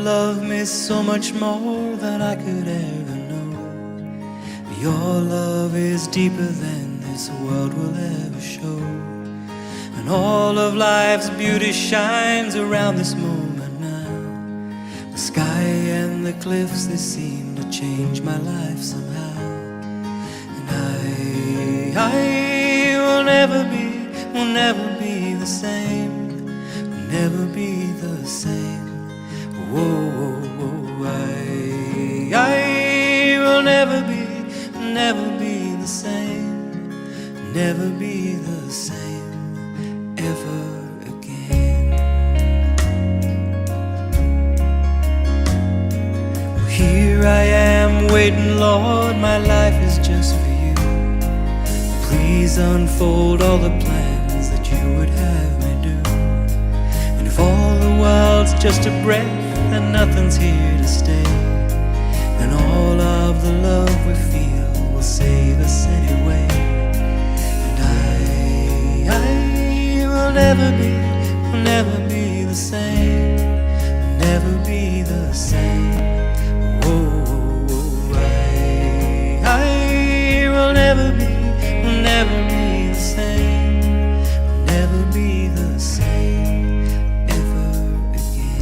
love me so much more than I could ever know. Your love is deeper than this world will ever show. And all of life's beauty shines around this moment now. The sky and the cliffs, they seem to change my life somehow. And I will never be the same, will never be the same. Whoa, I will never be the same, never be the same ever again. Well, here I am waiting, Lord, my life is just for you. Please unfold all the plans that you would have me do. And if all the world's just a breath and nothing's here to stay, then all of the love we feel will save us anyway. And I will never be the same, will never be the same. Whoa, I will never be the same, will never be the same ever again.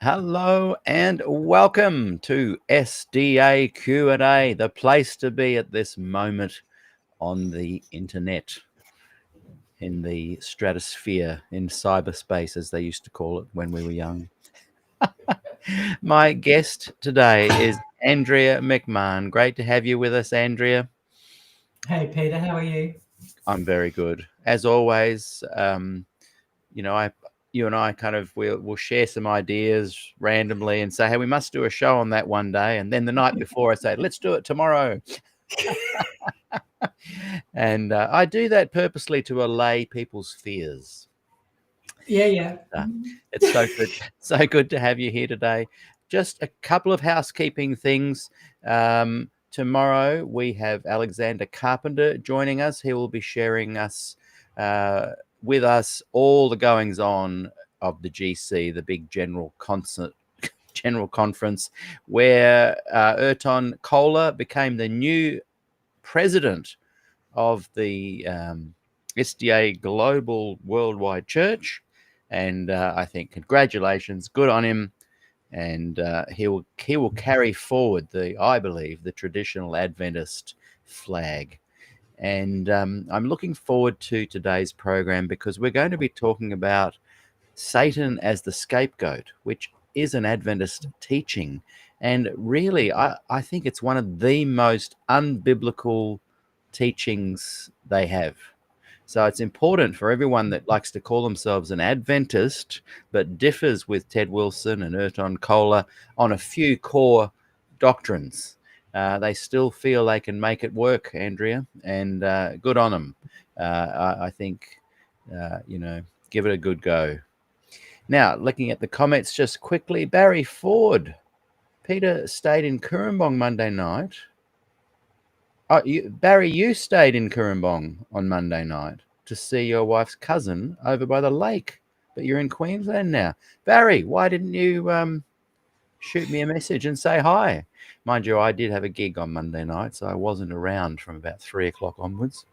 Hello and welcome to SDAQ&A, the place to be at this moment on the internet, in the stratosphere, in cyberspace, as they used to call it when we were young. My guest today is Andrea McMahon. Great to have you with us, Andrea. Hey, Peter, how are you? I'm very good. As always, you and I kind of we'll share some ideas randomly and say, hey, we must do a show on that one day. And then the night before I say, let's do it tomorrow. And I do that purposely to allay people's fears. Yeah. It's so good, so good to have you here today. Just a couple of housekeeping things. Tomorrow we have Alexander Carpenter joining us. He will be sharing with us all the goings on of the GC, the big general conference, where Urton Kohler became the new president of the SDA Global Worldwide Church. And I think congratulations, good on him. And he will carry forward I believe, the traditional Adventist flag. And I'm looking forward to today's program because we're going to be talking about Satan as the scapegoat, which is an Adventist teaching. And really, I think it's one of the most unbiblical teachings they have. So it's important for everyone that likes to call themselves an Adventist, but differs with Ted Wilson and Urton Kohler on a few core doctrines. They still feel they can make it work, Andrea, and good on them. I think, give it a good go. Now, looking at the comments just quickly, Barry Ford. Peter stayed in Kurumbong Monday night. Oh, Barry, you stayed in Kurumbong on Monday night to see your wife's cousin over by the lake, but you're in Queensland now. Barry, why didn't you shoot me a message and say hi? Mind you, I did have a gig on Monday night, so I wasn't around from about 3 o'clock onwards.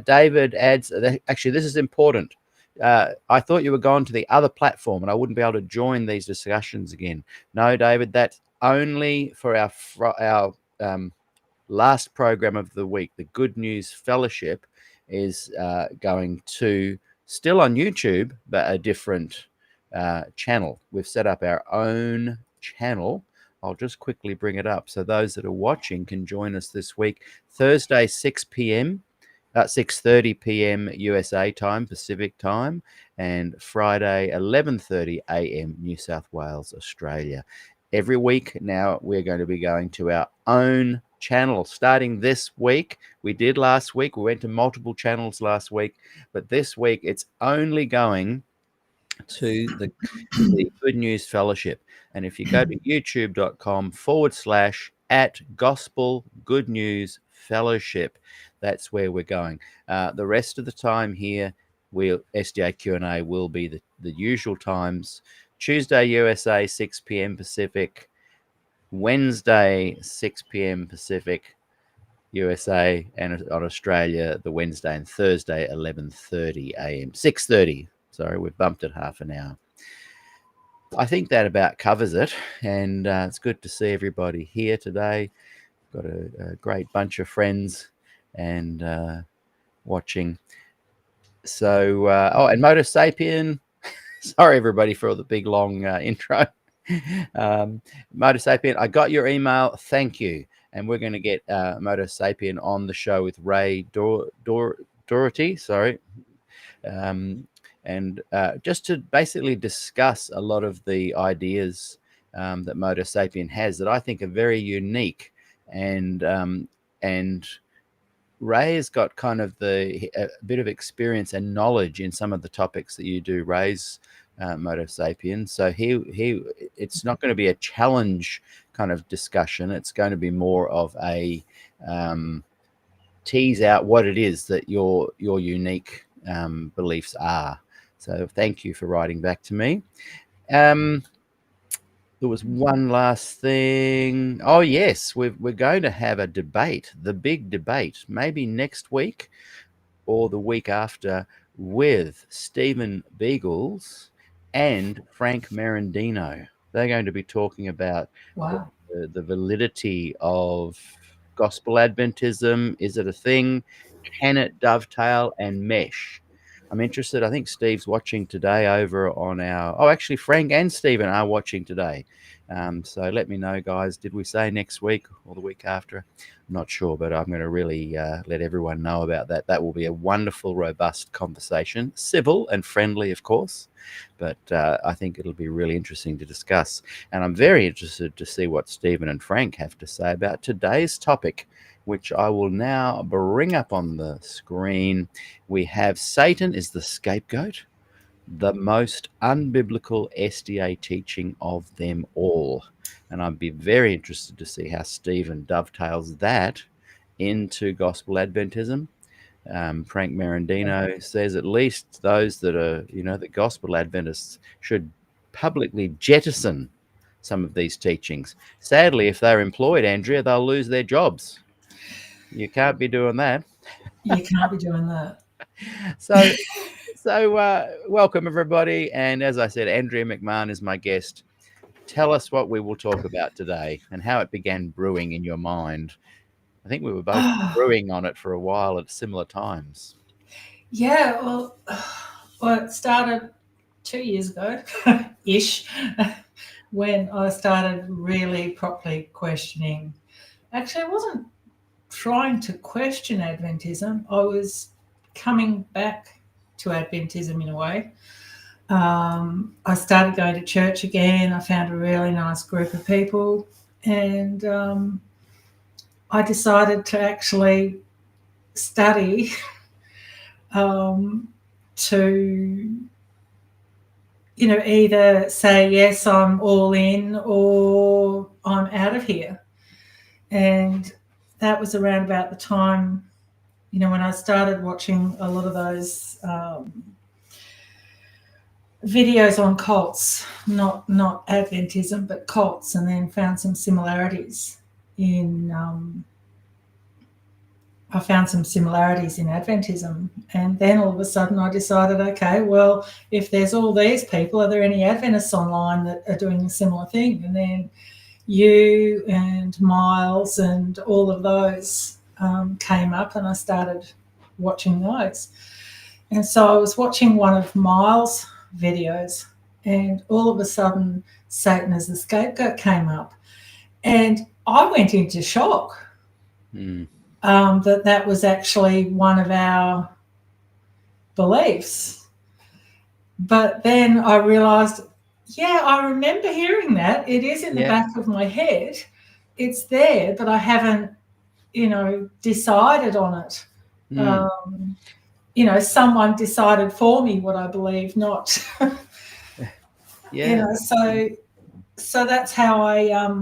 David adds, actually, this is important. I thought you were going to the other platform and I wouldn't be able to join these discussions again. No, David, that's only for our last program of the week. The Good News Fellowship is going to still on YouTube, but a different channel. We've set up our own channel. I'll just quickly bring it up so those that are watching can join us this week. Thursday, 6 p.m. 6:30 p.m. USA time, Pacific time, and Friday, 11:30 a.m. New South Wales, Australia. Every week now, we're going to be going to our own channel starting this week. We did last week. We went to multiple channels last week, but this week it's only going to the Good News Fellowship. And if you go to youtube.com/@gospel-good-news-fellowship, that's where we're going. The rest of the time here, SDAQ&A will be the usual times. Tuesday, USA, 6 p.m. Pacific. Wednesday, 6 p.m. Pacific, USA, and on Australia, the Wednesday and Thursday, 11:30 a.m. 6:30. Sorry, we've bumped it half an hour. I think that about covers it, and it's good to see everybody here today. Got a great bunch of friends and watching. So, and Motor Sapien. Sorry, everybody, for the big long intro. Motor Sapien, I got your email. Thank you. And we're going to get Motor Sapien on the show with Ray Doherty. Sorry. And just to basically discuss a lot of the ideas that Motor Sapien has that I think are very unique. And Ray has got kind of a bit of experience and knowledge in some of the topics that you do raise, Motor Sapien. So it's not going to be a challenge kind of discussion. It's going to be more of a tease out what it is that your unique beliefs are. So thank you for writing back to me. There was one last thing. Oh, yes, we're going to have a debate, the big debate, maybe next week or the week after, with Stephen Beagles and Frank Merendino. They're going to be talking about the validity of gospel Adventism. Is it a thing? Can it dovetail and mesh? I'm interested. I think Steve's watching today over on actually Frank and Stephen are watching today. So let me know, guys. Did we say next week or the week after? I'm not sure, but I'm going to really let everyone know about that. That will be a wonderful, robust conversation, civil and friendly, of course. But I think it'll be really interesting to discuss. And I'm very interested to see what Stephen and Frank have to say about today's topic. which I will now bring up on the screen. We have Satan is the scapegoat, the most unbiblical SDA teaching of them all. And I'd be very interested to see how Stephen dovetails that into gospel Adventism. Frank Marandino says at least those that are, the gospel Adventists should publicly jettison some of these teachings. Sadly, if they're employed, Andrea, they'll lose their jobs. You can't be doing that. You can't be doing that. So welcome, everybody. And as I said, Andrea McMahon is my guest. Tell us what we will talk about today and how it began brewing in your mind. I think we were both brewing on it for a while at similar times. Yeah, well, it started 2 years ago, ish, when I started really properly questioning. Actually, I wasn't trying to question Adventism. I was coming back to Adventism in a way. I started going to church again. I found a really nice group of people, and I decided to actually study to, either say, yes, I'm all in, or I'm out of here. And that was around about the time, when I started watching a lot of those videos on cults, not Adventism, but cults, and then found some similarities in Adventism. And then all of a sudden I decided, okay, well, if there's all these people, are there any Adventists online that are doing a similar thing? And then you and Miles and all of those came up, and I started watching those. And so I was watching one of Miles' videos, and all of a sudden Satan as the scapegoat came up, and I went into shock that was actually one of our beliefs. But then I realized, I remember hearing that. It is in the back of my head. It's there, but I haven't, decided on it. Someone decided for me what I believe, not. So that's how I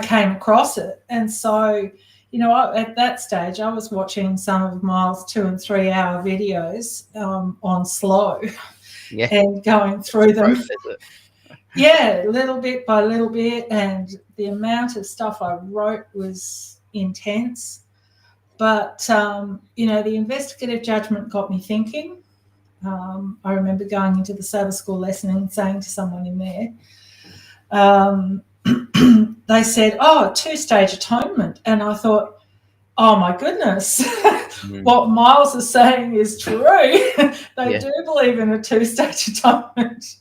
came across it. And so, at that stage, I was watching some of Miles' 2 and 3 hour videos on slow and going through them. Little bit by little bit. And the amount of stuff I wrote was intense. But, the investigative judgment got me thinking. I remember going into the Sabbath school lesson and saying to someone in there, they said, 2-stage atonement. And I thought, oh, my goodness, what Miles is saying is true. They do believe in a 2-stage atonement.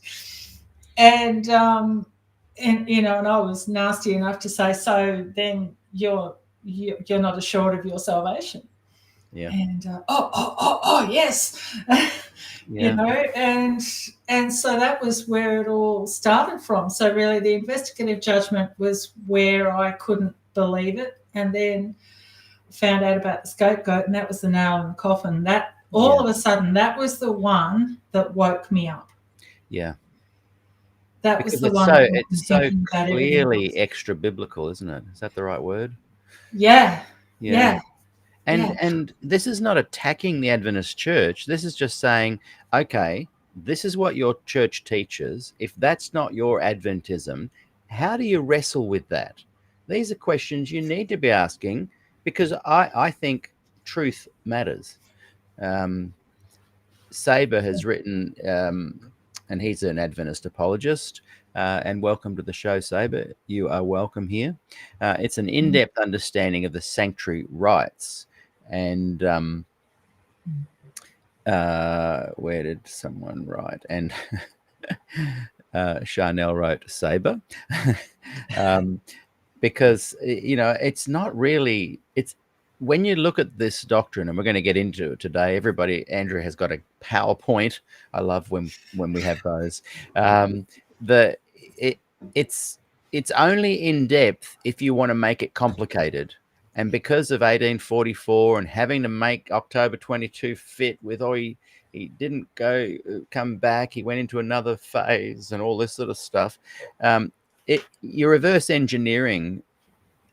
And I was nasty enough to say, so then you're not assured of your salvation. Yeah. And yes. And so that was where it all started from. So really the investigative judgment was where I couldn't believe it, and then found out about the scapegoat, and that was the nail in the coffin. That all of a sudden, that was the one that woke me up. Yeah. That because was the it's one. It's so clearly extra biblical, isn't it? Is that the right word? Yeah. And this is not attacking the Adventist church. This is just saying, okay, this is what your church teaches. If that's not your Adventism, how do you wrestle with that? These are questions you need to be asking, because I think truth matters. Saber has written, and he's an Adventist apologist, and welcome to the show, Saber. You are welcome here. It's an in-depth understanding of the sanctuary rites. And where did someone write? And Charnel wrote Saber. Because, it's not really, it's when you look at this doctrine, and we're going to get into it today, Andrew has got a PowerPoint. I love when we have those. It's only in depth if you want to make it complicated. And because of 1844 and having to make October 22 fit with, he didn't come back, he went into another phase and all this sort of stuff. You're reverse engineering,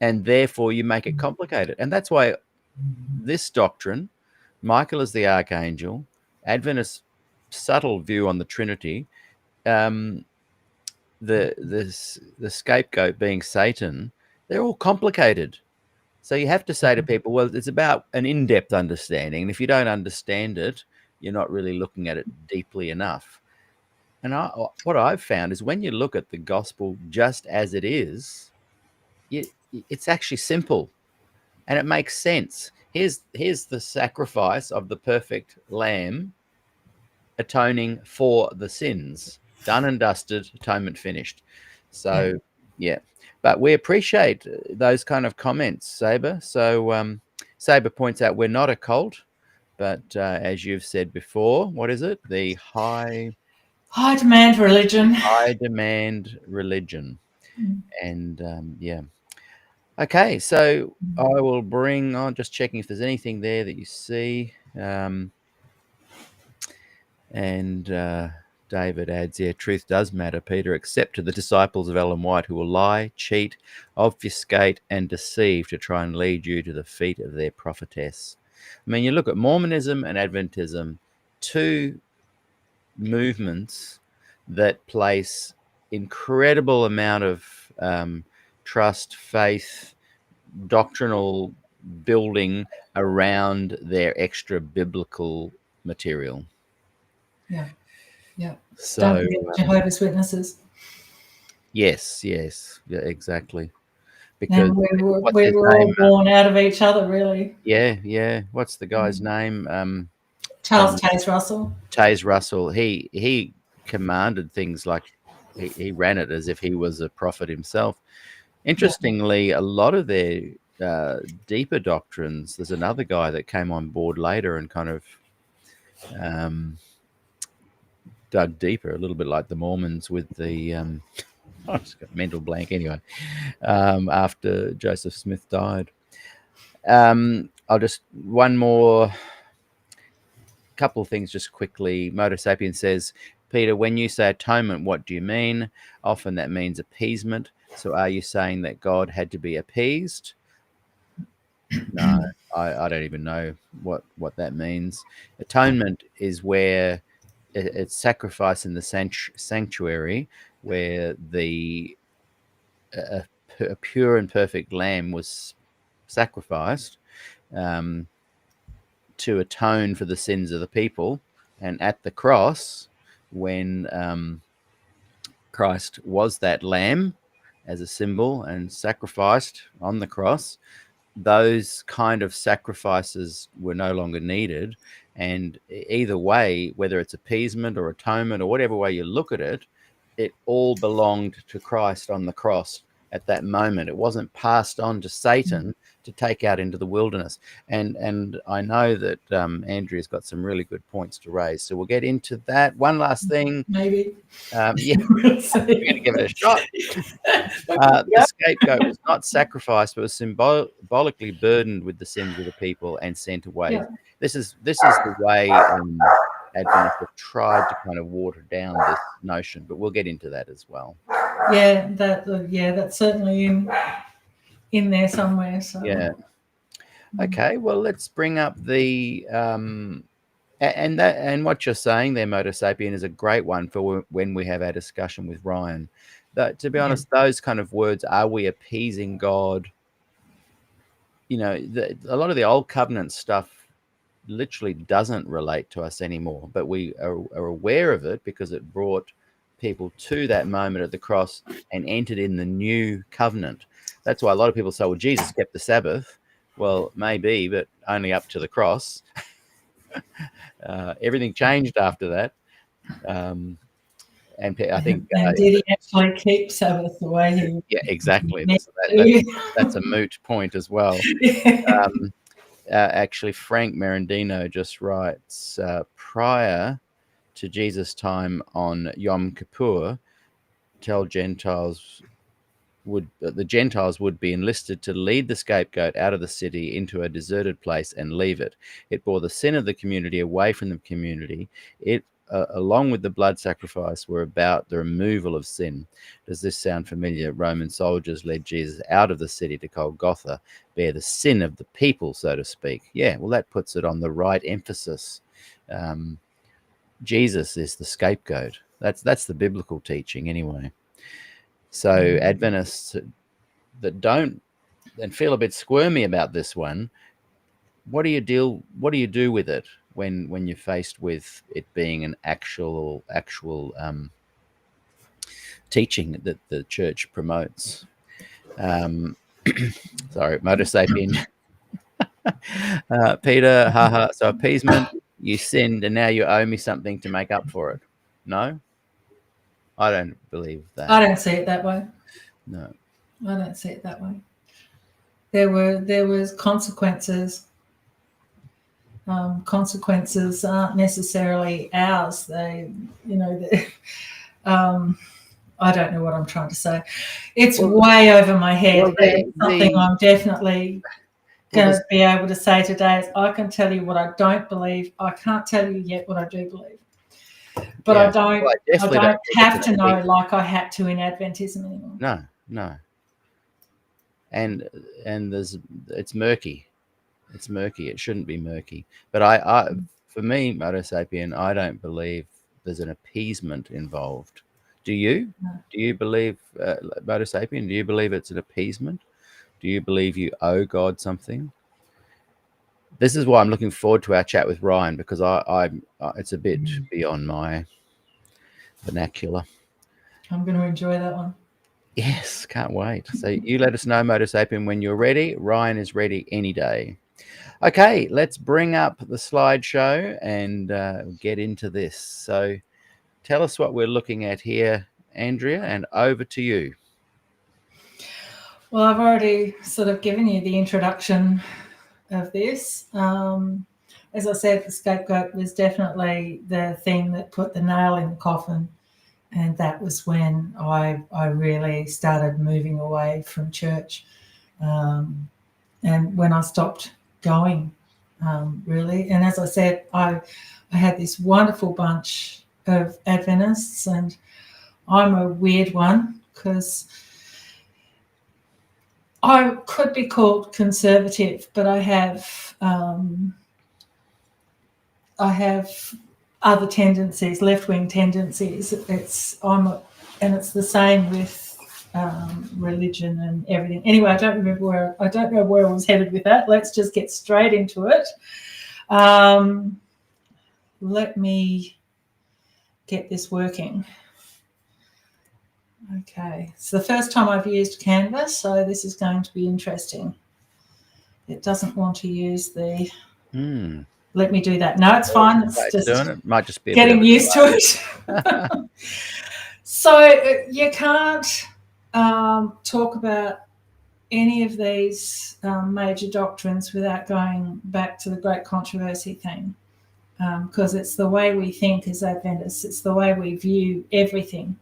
and therefore you make it complicated. And that's why this doctrine, Michael as the archangel, Adventist subtle view on the Trinity, the scapegoat being Satan, they're all complicated. So you have to say to people, well, it's about an in-depth understanding. And if you don't understand it, you're not really looking at it deeply enough. And what I've found is when you look at the gospel just as it is, it's actually simple and it makes sense. Here's the sacrifice of the perfect lamb atoning for the sins. Done and dusted, atonement finished. So, yeah. But we appreciate those kind of comments, Saber. So Saber points out we're not a cult, but as you've said before, what is it? The high demand religion. High demand religion. And yeah. Okay, so I will bring on, just checking if there's anything there that you see. David adds, yeah, truth does matter, Peter, except to the disciples of Ellen White, who will lie, cheat, obfuscate, and deceive to try and lead you to the feet of their prophetess. I mean, you look at Mormonism and Adventism, two movements that place incredible amount of trust, faith, doctrinal building around their extra biblical material. Yeah. So don't forget Jehovah's Witnesses. Yes, yeah, exactly. Because and we were all born out of each other, really. Yeah. What's the guy's name? Charles Taze Russell. Taze Russell. He commanded things like he ran it as if he was a prophet himself. Interestingly, a lot of their deeper doctrines. There's another guy that came on board later and kind of dug deeper, a little bit like the Mormons with the I just got a mental blank anyway. After Joseph Smith died, I'll just one more couple of things just quickly. Moto Sapien says, Peter, when you say atonement, what do you mean? Often that means appeasement. So are you saying that God had to be appeased? No, I don't even know what that means. Atonement is where it's sacrifice in the sanctuary, where a pure and perfect lamb was sacrificed to atone for the sins of the people. And at the cross, when Christ was that lamb as a symbol and sacrificed on the cross, those kind of sacrifices were no longer needed. And either way, whether it's appeasement or atonement or whatever way you look at it, it all belonged to Christ on the cross at that moment. It wasn't passed on to Satan to take out into the wilderness. And I know that Andrea's got some really good points to raise, so we'll get into that. One last thing. Maybe. Yeah, we're going to give it a shot. The scapegoat was not sacrificed, but was symbolically burdened with the sins of the people and sent away. Yeah. This is the way Adventists have tried to kind of water down this notion, but we'll get into that as well. Yeah, that's certainly in there somewhere. So. Yeah. Okay. Well, let's bring up the and what you're saying there, Moto Sapien, is a great one for when we have our discussion with Ryan. To be honest, those kind of words, are we appeasing God? You know, a lot of the old covenant stuff literally doesn't relate to us anymore, but we are aware of it because it brought people to that moment at the cross and entered in the new covenant. That's why a lot of people say, well, Jesus kept the Sabbath. Well, maybe, but only up to the cross. Everything changed after that. And I think... did he actually keep Sabbath the way he... Yeah, exactly. That's a moot point as well. Actually, Frank Merendino just writes, prior to Jesus' time on Yom Kippur, tell Gentiles the Gentiles would be enlisted to lead the scapegoat out of the city into a deserted place and leave it. It bore the sin of the community away from the community. It, along with the blood sacrifice, were about the removal of sin. Does this sound familiar? Roman soldiers led Jesus out of the city to Golgotha, bear the sin of the people, so to speak. Yeah, well, that puts it on the right emphasis. Jesus is the scapegoat. That's the biblical teaching anyway. So Adventists that don't and feel a bit squirmy about this one, what do you do with it when you're faced with it being an actual teaching that the church promotes? Sorry, Motor Sapien. Peter, haha. So appeasement, you sinned and now you owe me something to make up for it. No? I don't believe that. I don't see it that way. No. I don't see it that way. There was consequences. Consequences aren't necessarily ours. They, I don't know what I'm trying to say. It's way over my head. Something I'm definitely going to be able to say today is I can tell you what I don't believe. I can't tell you yet what I do believe. But I don't have to know like I had to in Adventism anymore. No. And it's murky. It's murky. It shouldn't be murky. But I for me, Motor Sapien, I don't believe there's an appeasement involved. Do you? No. Do you believe, Motor Sapien, do you believe it's an appeasement? Do you believe you owe God something? This is why I'm looking forward to our chat with Ryan, because it's a bit beyond my vernacular. I'm going to enjoy that one. Yes, can't wait. So you let us know, Motor Sapien, when you're ready. Ryan is ready any day. Okay, let's bring up the slideshow and get into this. So tell us what we're looking at here, Andrea, and over to you. Well, I've already sort of given you the introduction of this. As I said, the scapegoat was definitely the thing that put the nail in the coffin. And that was when I really started moving away from church. And when I stopped going, really. And as I said, I had this wonderful bunch of Adventists, and I'm a weird one because I could be called conservative, but I have other tendencies, left-wing tendencies. It's the same with religion and everything. Anyway, I don't know where I was headed with that. Let's just get straight into it. Let me get this working. Okay, it's the first time I've used Canvas, so this is going to be interesting. It doesn't want to use the... Let me do that. No, it's fine. It's just it might just be getting used to it. So you can't talk about any of these major doctrines without going back to the great controversy thing, because it's the way we think as Adventists. It's the way we view everything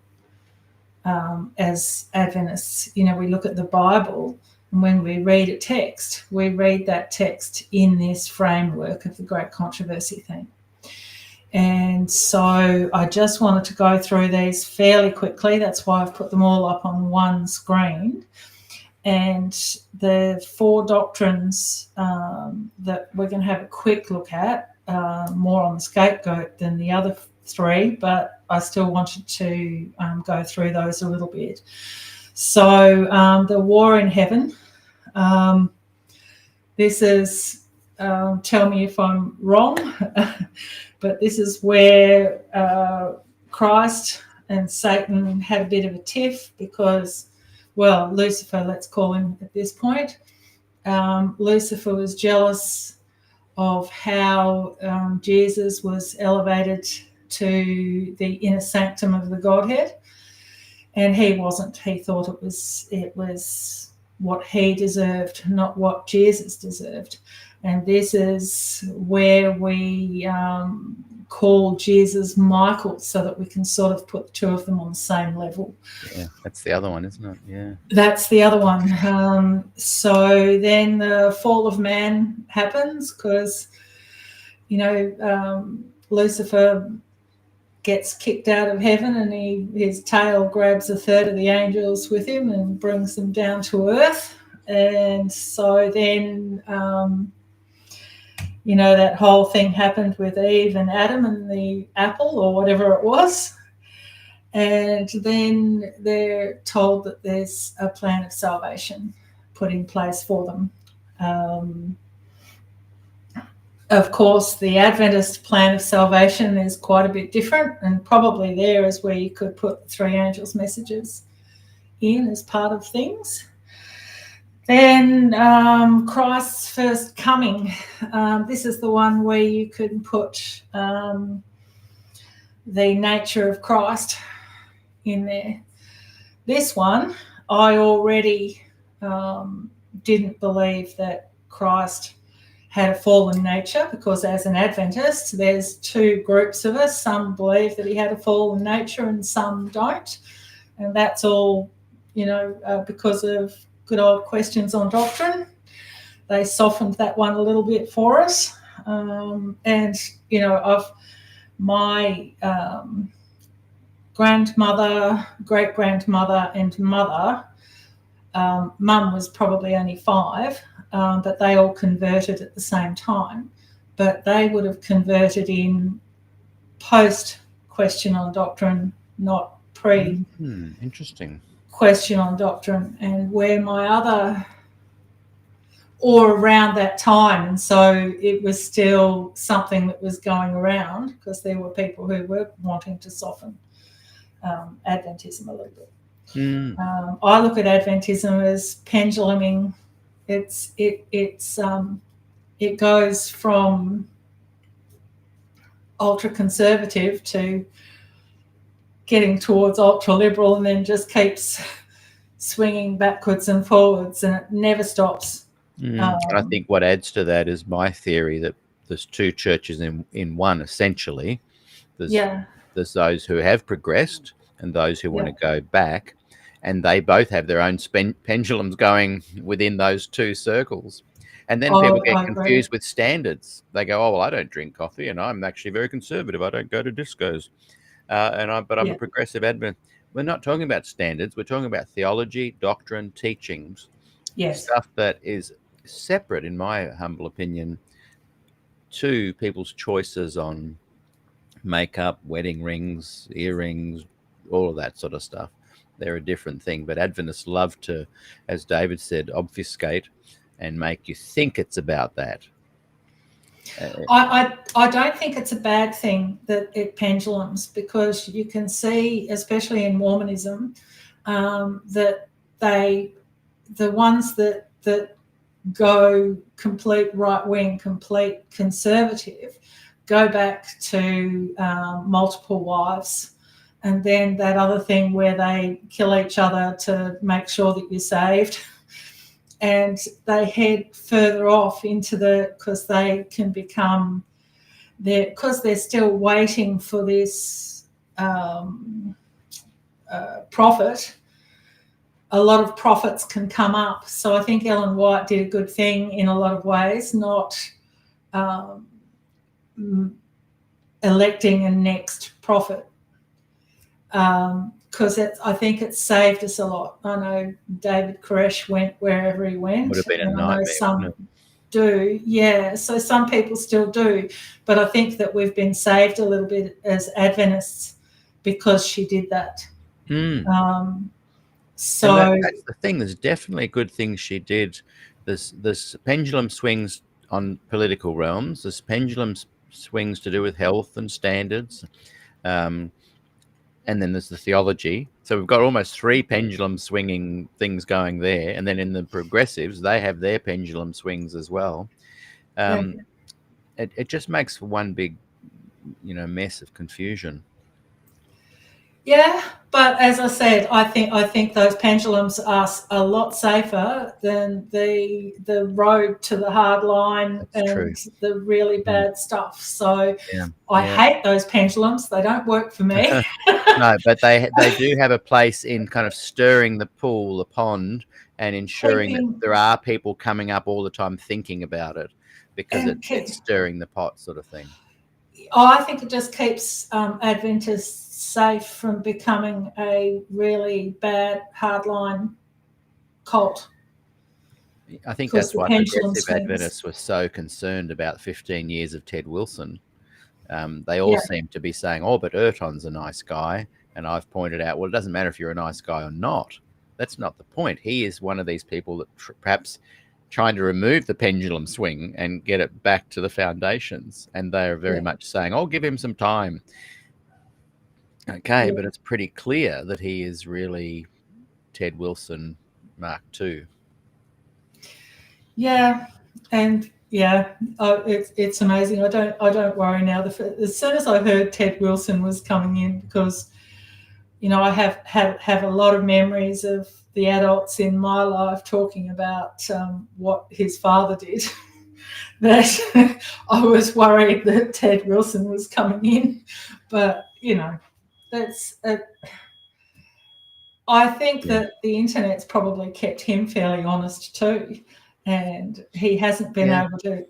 as Adventists. We look at the Bible, and when we read a text, we read that text in this framework of the great controversy thing. And so I just wanted to go through these fairly quickly. That's why I've put them all up on one screen. And the 4 doctrines that we're going to have a quick look at, more on the scapegoat than the other 3, but I still wanted to go through those a little bit. So the war in heaven, this is, tell me if I'm wrong, but this is where Christ and Satan had a bit of a tiff because, well, Lucifer, let's call him at this point. Lucifer was jealous of how Jesus was elevated to the inner sanctum of the Godhead, and he wasn't. He thought it was what he deserved, not what Jesus deserved. And this is where we call Jesus Michael so that we can sort of put the two of them on the same level. Yeah, that's the other one, isn't it? Yeah. That's the other one. So then the fall of man happens because, Lucifer gets kicked out of heaven, and his tail grabs a third of the angels with him and brings them down to earth. And so then, that whole thing happened with Eve and Adam and the apple or whatever it was. And then they're told that there's a plan of salvation put in place for them. Of course, the Adventist plan of salvation is quite a bit different, and probably there is where you could put the three angels' messages in as part of things. Then Christ's first coming. This is the one where you could put the nature of Christ in there. This one, I already didn't believe that Christ had a fallen nature, because as an Adventist, there's two groups of us. Some believe that he had a fallen nature and some don't. And that's all, because of good old questions on doctrine. They softened that one a little bit for us. Of my grandmother, great-grandmother and mother, mum was probably only 5, but they all converted at the same time. But they would have converted in post-question on doctrine, not pre. Interesting. Question on doctrine. And where my other, or around that time, and so it was still something that was going around, because there were people who were wanting to soften Adventism a little bit. I look at Adventism as penduluming. It goes from ultra conservative to getting towards ultra liberal, and then just keeps swinging backwards and forwards, and it never stops. I think what adds to that is my theory that there's two churches in one, essentially. There's those who have progressed and those who want to go back, and they both have their own pendulums going within those two circles. And then people get confused with standards. They go, oh, well, I don't drink coffee, and I'm actually very conservative. I don't go to discos. But I'm a progressive Adventist. We're not talking about standards. We're talking about theology, doctrine, teachings. Yes. Stuff that is separate, in my humble opinion, to people's choices on makeup, wedding rings, earrings, all of that sort of stuff. They're a different thing. But Adventists love to, as David said, obfuscate and make you think it's about that. I don't think it's a bad thing that it pendulums, because you can see, especially in Mormonism, that the ones that go complete right-wing, complete conservative, go back to multiple wives. And then that other thing where they kill each other to make sure that you're saved. And they head further off into because they can become, because they're still waiting for this prophet. A lot of prophets can come up. So I think Ellen White did a good thing in a lot of ways, not electing a next prophet. Because I think it saved us a lot. I know David Koresh went wherever he went. Would have been a nightmare. I know some do, yeah. So some people still do. But I think that we've been saved a little bit as Adventists because she did that. So that's the thing. There's definitely good things she did. There's pendulum swings on political realms. There's pendulum swings to do with health and standards. And then there's the theology. So we've got almost 3 pendulum swinging things going there. And then in the progressives, they have their pendulum swings as well. It just makes for one big, mess of confusion. Yeah, but as I said, I think those pendulums are a lot safer than the road to the hard line That's true. and the really bad stuff. So Yeah, I yeah. hate those pendulums. They don't work for me. No, but they do have a place in kind of stirring the pool, the pond, and ensuring that Keeping there are people coming up all the time thinking about it, because and it's stirring the pot sort of thing. I think it just keeps Adventists safe from becoming a really bad hardline cult. I think Because that's the why pendulum progressive swings. Adventists were so concerned about 15 years of Ted Wilson. They all Yeah, seem to be saying, oh, but Erton's a nice guy. And I've pointed out, well, it doesn't matter if you're a nice guy or not. That's not the point. He is one of these people that perhaps trying to remove the pendulum swing and get it back to the foundations. And they are very yeah, much saying, oh, give him some time. Okay, yeah. but it's pretty clear that he is really Ted Wilson Mark II. Yeah, and yeah, it's amazing. I don't worry now. As soon as I heard Ted Wilson was coming in, because I have a lot of memories of the adults in my life talking about what his father did. That I was worried that Ted Wilson was coming in, but that's. I think Yeah. that the internet's probably kept him fairly honest too. And he hasn't been Yeah. able to,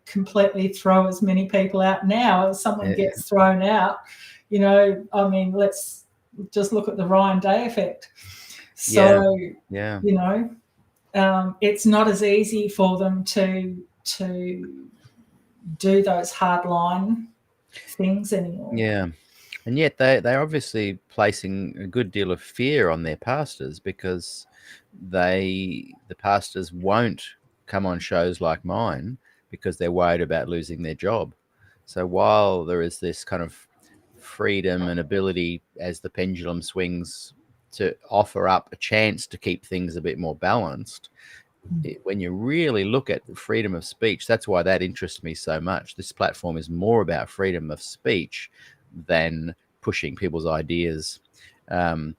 completely throw as many people out now as someone Yeah. gets thrown out. I mean, let's just look at the Ryan Day effect. So, Yeah. it's not as easy for them to do those hardline things anymore. Yeah. And yet they're obviously placing a good deal of fear on their pastors, because the pastors won't come on shows like mine because they're worried about losing their job. So while there is this kind of freedom and ability as the pendulum swings to offer up a chance to keep things a bit more balanced, when you really look at freedom of speech, that's why that interests me so much. This platform is more about freedom of speech than pushing people's ideas. And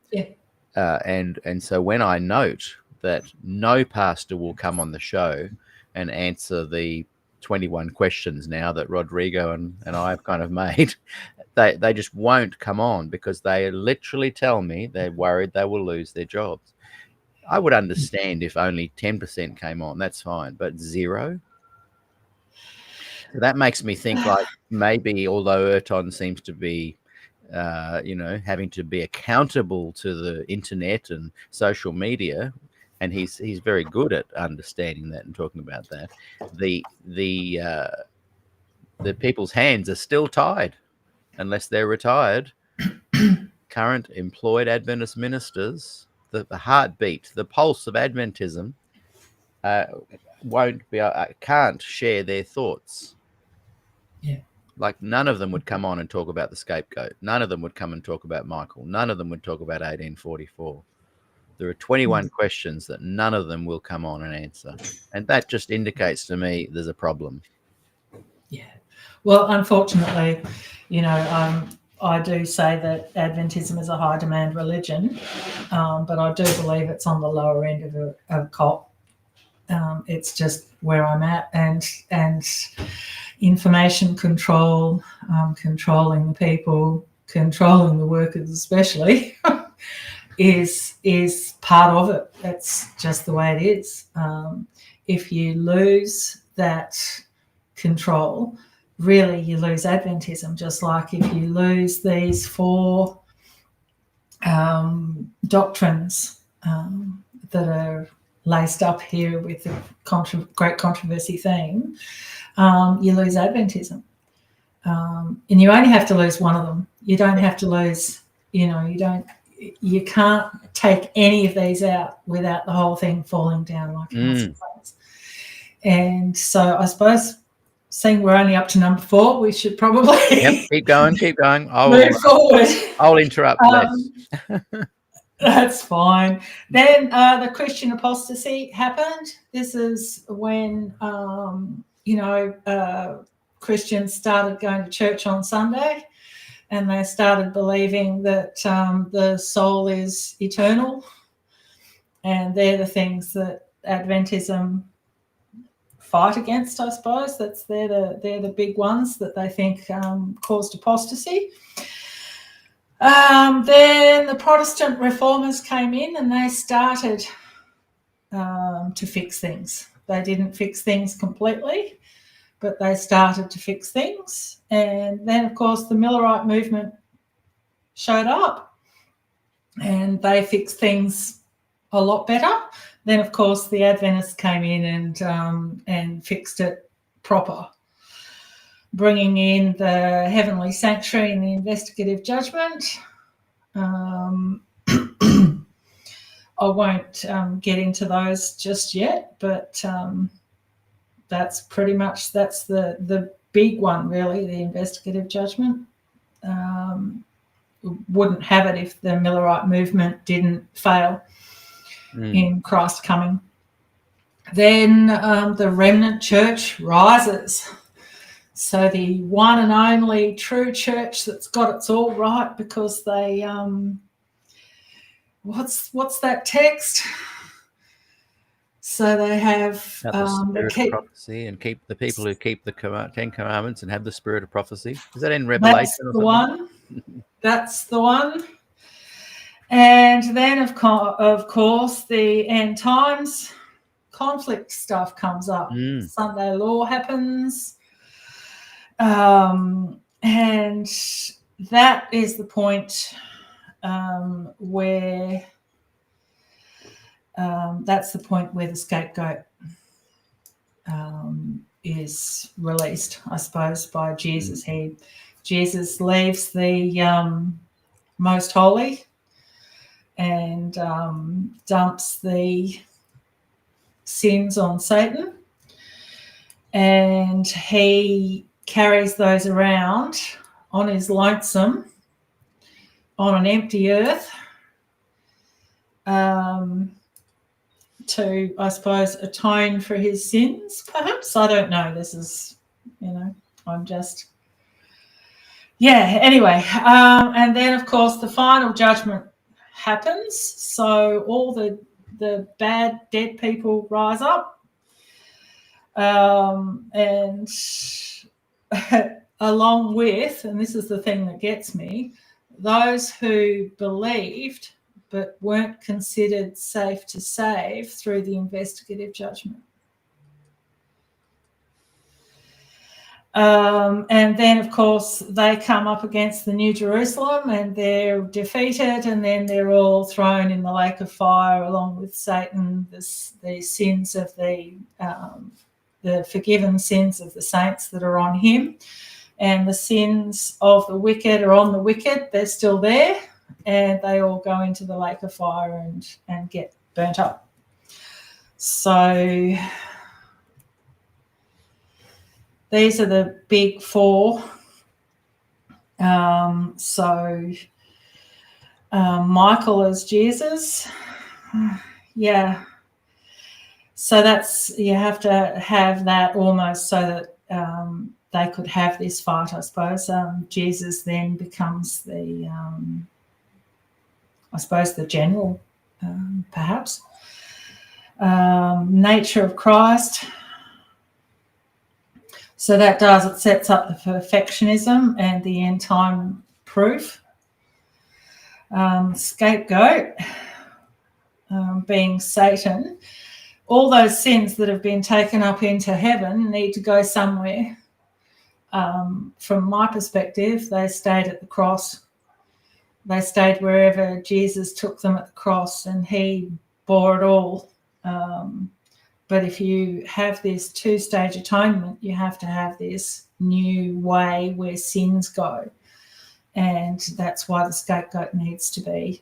so when I note that no pastor will come on the show and answer the 21 questions now that Rodrigo and I have kind of made, they just won't come on, because they literally tell me they're worried they will lose their jobs. I would understand if only 10% came on, that's fine, but 0? So that makes me think, like, maybe although Erton seems to be having to be accountable to the internet and social media, and he's very good at understanding that and talking about that, the people's hands are still tied unless they're retired. Current employed Adventist ministers, the heartbeat, the pulse of Adventism, can't share their thoughts. Yeah. Like, none of them would come on and talk about the scapegoat. None of them would come and talk about Michael. None of them would talk about 1844. There are 21 questions that none of them will come on and answer. And that just indicates to me there's a problem. Yeah. Well, unfortunately, I do say that Adventism is a high demand religion, but I do believe it's on the lower end of a cult. It's just where I'm at, and information control, controlling the people, controlling the workers especially, is part of it. That's just the way it is. If you lose that control, really you lose Adventism, just like if you lose these 4 doctrines that are laced up here with the great controversy theme, you lose Adventism. And you only have to lose one of them. You don't have to lose, you can't take any of these out without the whole thing falling down like a house of cards. And so I suppose, seeing we're only up to number 4, we should probably keep going. Move forward. I'll interrupt less. That's fine. Then the Christian apostasy happened. This is when Christians started going to church on Sunday, and they started believing that the soul is eternal, and they're the things that Adventism fight against, I suppose. They're the big ones that they think caused apostasy. Then the Protestant reformers came in and they started to fix things. They didn't fix things completely, but they started to fix things. And then, of course, the Millerite movement showed up and they fixed things a lot better. Then, of course, the Adventists came in and fixed it proper, bringing in the heavenly sanctuary and the investigative judgment. I won't get into those just yet, but that's pretty much, that's the big one, really, the investigative judgment. Wouldn't have it if the Millerite movement didn't fail in Christ coming. Then the remnant church rises. So the one and only true church that's got its all right, because they what's that text? So they have the spirit of prophecy, and keep the people who keep the 10 Commandments and have the spirit of prophecy. Is that in Revelation? That's the one. That's the one. And then, of course, the end times conflict stuff comes up. Sunday law happens. And that is the point where that's the point where the scapegoat is released, I suppose, by Jesus. Jesus leaves the most holy and dumps the sins on Satan, and he carries those around on his lonesome on an empty earth to, I suppose, atone for his sins, perhaps. I don't know. This is, I'm just, anyway. And then, of course, the final judgment happens. So all the bad dead people rise up, and along with, and this is the thing that gets me, those who believed but weren't considered safe to save through the investigative judgment. And then, of course, they come up against the New Jerusalem and they're defeated, and then they're all thrown in the lake of fire along with Satan, the sins of the forgiven sins of the saints that are on him, and the sins of the wicked are on the wicked. They're still there, and they all go into the lake of fire and get burnt up. So these are the big four. Michael as Jesus. Yeah. So that's, you have to have that almost so that they could have this fight, I suppose. Jesus then becomes the, I suppose, the general, perhaps. Nature of Christ. So that it sets up the perfectionism and the end time proof. Scapegoat, being Satan. All those sins that have been taken up into heaven need to go somewhere. From my perspective, they stayed at the cross. They stayed wherever Jesus took them at the cross, and he bore it all. But if you have this two-stage atonement, you have to have this new way where sins go. And that's why the scapegoat needs to be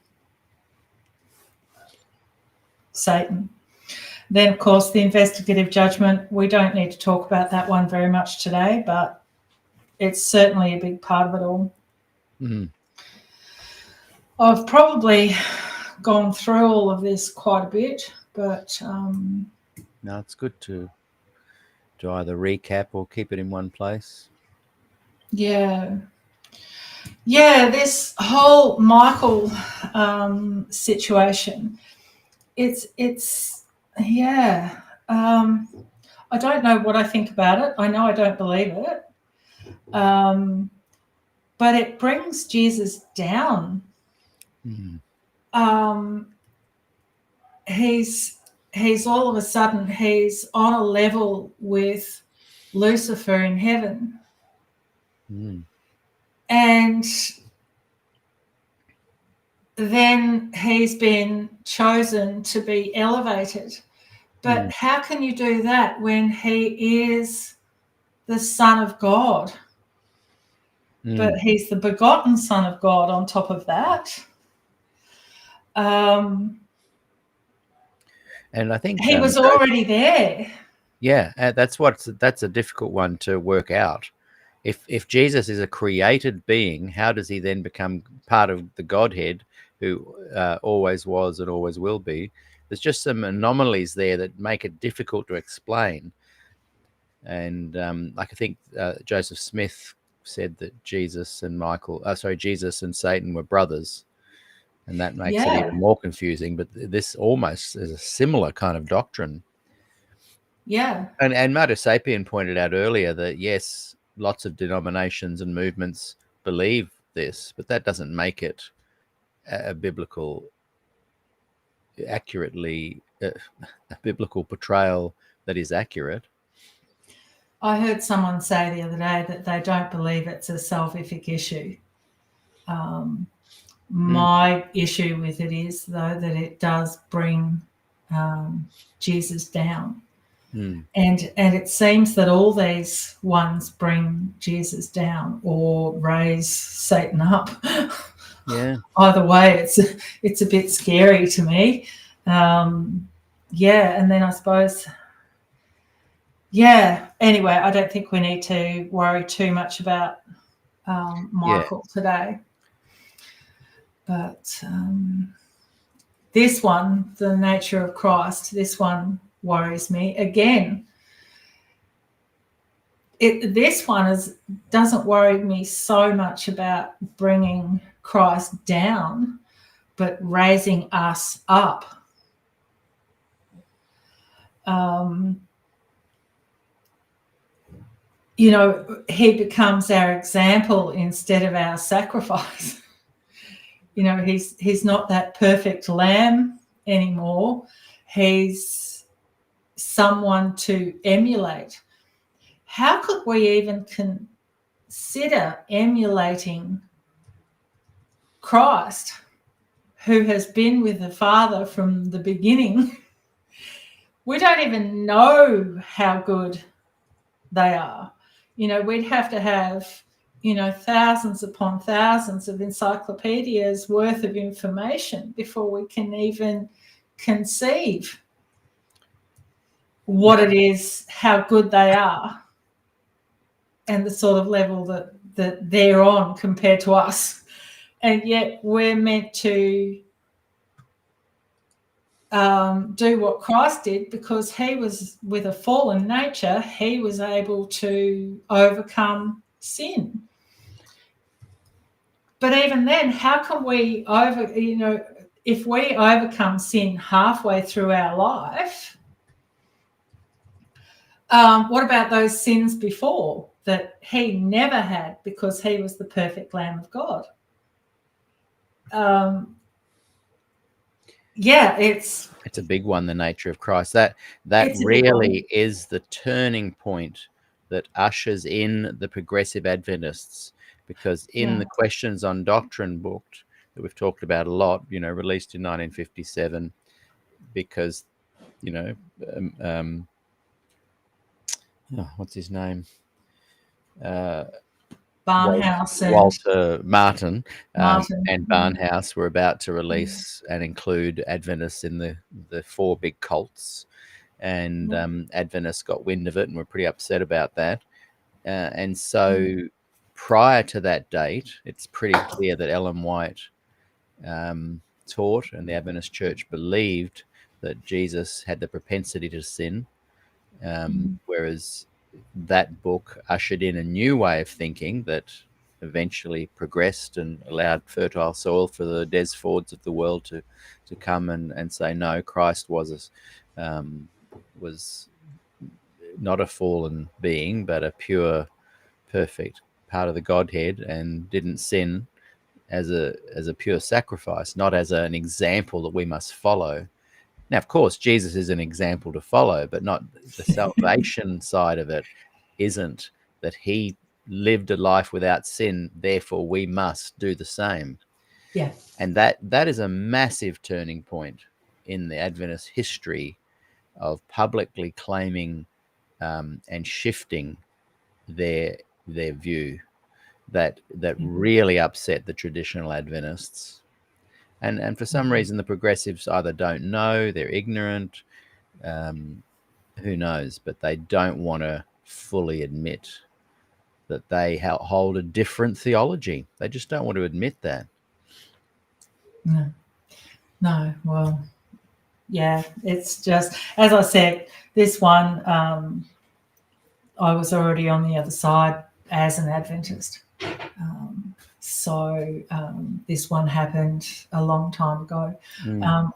Satan. Then, of course, the investigative judgment, we don't need to talk about that one very much today, but it's certainly a big part of it all. Mm-hmm. I've probably gone through all of this quite a bit, but... no, it's good to either recap or keep it in one place. Yeah. Yeah, this whole Michael situation, it's yeah. I don't know what I think about it. I know I don't believe it, but it brings Jesus down. He's all of a sudden he's on a level with Lucifer in heaven, and then he's been chosen to be elevated. But how can you do that when he is the Son of God? But he's the begotten Son of God on top of that. And I think he was already there. Yeah, that's a difficult one to work out. If Jesus is a created being, how does he then become part of the Godhead, who always was and always will be? There's just some anomalies there that make it difficult to explain. And like I think Joseph Smith said that Jesus and Satan were brothers, and that makes it even more confusing. But this almost is a similar kind of doctrine. Yeah. And Martyr Sapien pointed out earlier that, yes, lots of denominations and movements believe this, but that doesn't make it a biblical portrayal that is accurate. I heard someone say the other day that they don't believe it's a salvific issue. My issue with it is, though, that it does bring Jesus down. And it seems that all these ones bring Jesus down or raise Satan up. Yeah. Either way, it's a bit scary to me. And then I suppose, anyway, I don't think we need to worry too much about Michael today. But this one, the nature of Christ, this one worries me. Again, this one doesn't worry me so much about bringing Christ down, but raising us up. He becomes our example instead of our sacrifice. He's not that perfect lamb anymore. He's someone to emulate. How could we even consider emulating Christ, who has been with the Father from the beginning? We don't even know how good they are. We'd have to have, thousands upon thousands of encyclopedias worth of information before we can even conceive what it is, how good they are, and the sort of level that they're on compared to us. And yet we're meant to do what Christ did, because he was with a fallen nature. He was able to overcome sin. But even then, how can we if we overcome sin halfway through our life, what about those sins before that he never had, because he was the perfect Lamb of God? It's a big one, the nature of Christ. That really is the turning point that ushers in the progressive Adventists, because in the Questions on Doctrine book that we've talked about a lot, released in 1957, because what's his name? Barnhouse Walter Martin and Barnhouse were about to release and include Adventists in the four big cults, and Adventists got wind of it and were pretty upset about that. And so prior to that date, it's pretty clear that Ellen White taught, and the Adventist Church believed, that Jesus had the propensity to sin, whereas that book ushered in a new way of thinking that eventually progressed and allowed fertile soil for the Des Fords of the world to come and say, no, Christ was not a fallen being, but a pure, perfect part of the Godhead, and didn't sin as a pure sacrifice, not as an example that we must follow. Now, of course, Jesus is an example to follow, but not the salvation side of it isn't that he lived a life without sin, therefore we must do the same. Yeah. And that is a massive turning point in the Adventist history of publicly claiming and shifting their view that really upset the traditional Adventists. And for some reason, the progressives either don't know, they're ignorant, who knows, but they don't want to fully admit that they hold a different theology. They just don't want to admit that. No, well, yeah, it's just, as I said, this one, I was already on the other side as an Adventist. So this one happened a long time ago.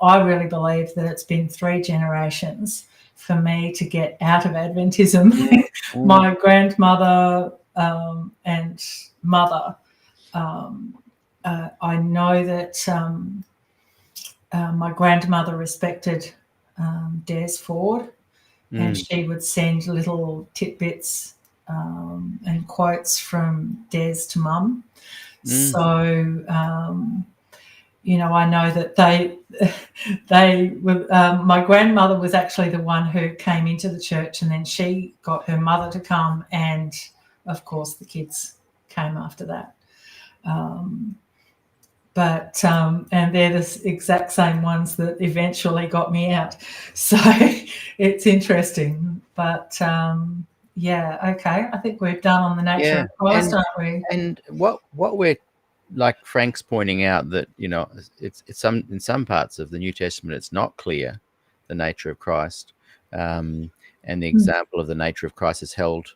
I really believe that it's been 3 generations for me to get out of Adventism. My grandmother and mother, I know that my grandmother respected Des Ford, and she would send little tidbits and quotes from Des to Mum. So, I know that they were, my grandmother was actually the one who came into the church, and then she got her mother to come, and of course the kids came after that. But and they're the exact same ones that eventually got me out. So it's interesting. But yeah, okay. I think we're done on the nature of Christ, aren't we? And what we're, like Frank's pointing out, that it's in some parts of the New Testament it's not clear the nature of Christ, and the example of the nature of Christ is held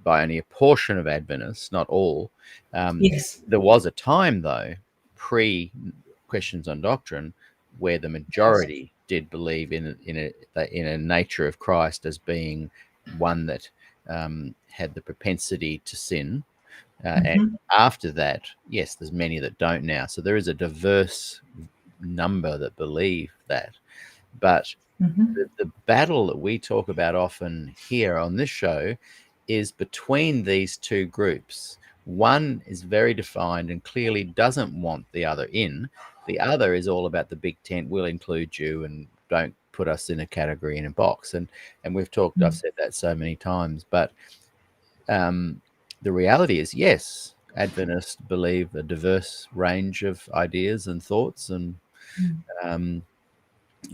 by only a portion of Adventists, not all. Yes. There was a time, though, pre-Questions on Doctrine, where the majority did believe in a nature of Christ as being one that had the propensity to sin. And after that, yes, there's many that don't now. So there is a diverse number that believe that. But the battle that we talk about often here on this show is between these two groups. One is very defined and clearly doesn't want the other in. The other is all about the big tent, we'll include you and don't put us in a category, in a box. And we've talked, I've said that so many times, but the reality is, yes, Adventists believe a diverse range of ideas and thoughts and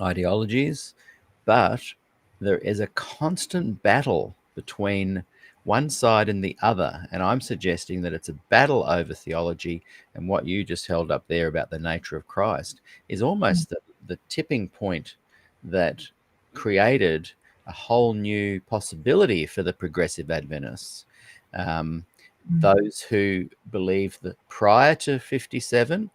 ideologies, but there is a constant battle between one side and the other, and I'm suggesting that it's a battle over theology. And what you just held up there about the nature of Christ is almost the tipping point that created a whole new possibility for the progressive Adventists. Those who believe that prior to 57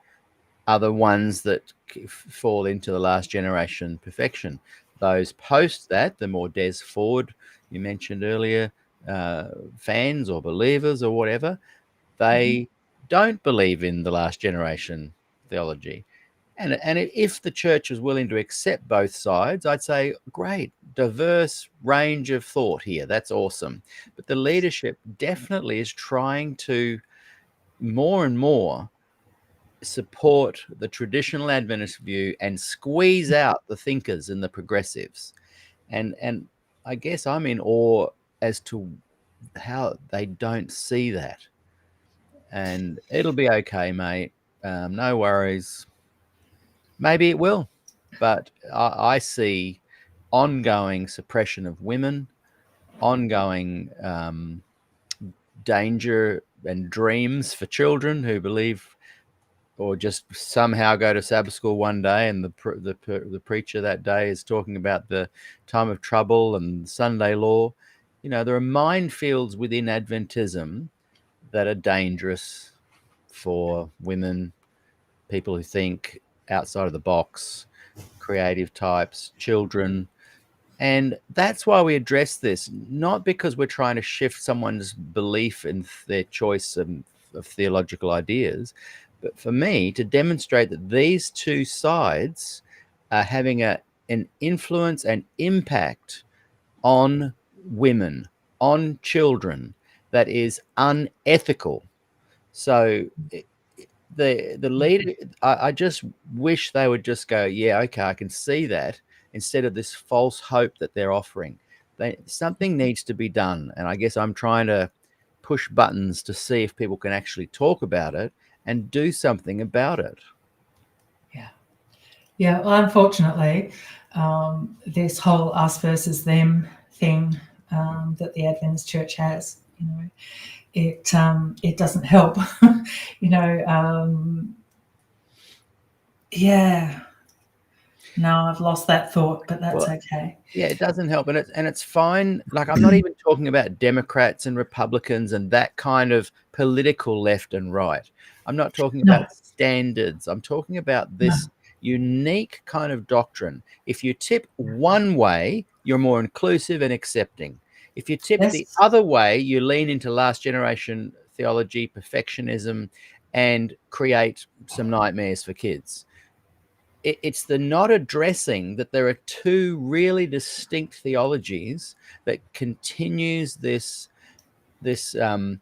are the ones that fall into the last generation perfection. Those post that, the more Des Ford you mentioned earlier, fans or believers or whatever, they don't believe in the last generation theology. And if the church is willing to accept both sides, I'd say, great, diverse range of thought here. That's awesome. But the leadership definitely is trying to more and more support the traditional Adventist view and squeeze out the thinkers and the progressives. And I guess I'm in awe as to how they don't see that. And it'll be okay, mate. No worries. Maybe it will. But I see ongoing suppression of women, ongoing danger and dreams for children who believe or just somehow go to Sabbath school one day and the preacher that day is talking about the time of trouble and Sunday law. There are minefields within Adventism that are dangerous for women, people who think outside of the box, creative types, children. And that's why we address this, not because we're trying to shift someone's belief in their choice of theological ideas, but for me to demonstrate that these two sides are having an influence and impact on women, on children, that is unethical. So the leader, I just wish they would just go, yeah, okay, I can see that, instead of this false hope that they're offering. Something needs to be done, and I guess I'm trying to push buttons to see if people can actually talk about it and do something about it. Yeah. Well, unfortunately, this whole us versus them thing that the Adventist Church has, it doesn't help. No, I've lost that thought, but that's okay. Yeah, it doesn't help, and it's fine. Like, I'm not even talking about Democrats and Republicans and that kind of political left and right. I'm not talking about standards. I'm talking about this unique kind of doctrine. If you tip one way, you're more inclusive and accepting. If you tip the other way, you lean into last generation theology, perfectionism, and create some nightmares for kids. It's the not addressing that there are two really distinct theologies that continues this garden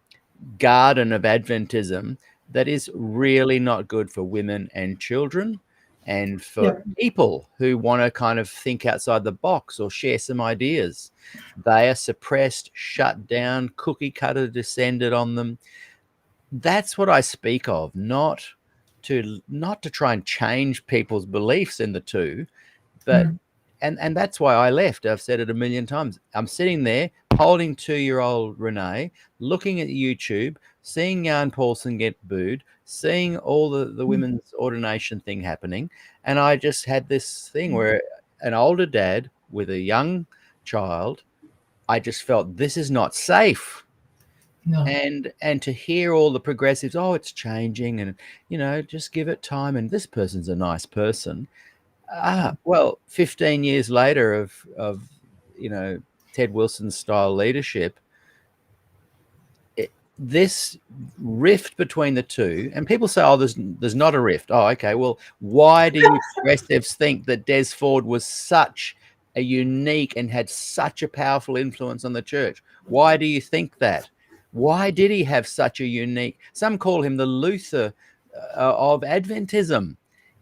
of Adventism that is really not good for women and children, and for people who want to kind of think outside the box or share some ideas. They are suppressed, shut down, cookie cutter descended on them. That's what I speak of, not to try and change people's beliefs in the two, but and that's why I left. I've said it a million times. I'm sitting there holding 2-year-old Renee, looking at YouTube, seeing Jan Paulson get booed, seeing all the women's ordination thing happening, and I just had this thing where an older dad with a young child, I just felt this is not safe. No. And to hear all the progressives, oh, it's changing, and just give it time, and this person's a nice person. Well, 15 years later of Ted Wilson's style leadership, this rift between the two, and people say, oh, there's not a rift. Oh, okay. Well, why do you progressives think that Des Ford was such a unique and had such a powerful influence on the church? Why do you think that? Why did he have such a unique? Some call him the Luther of Adventism.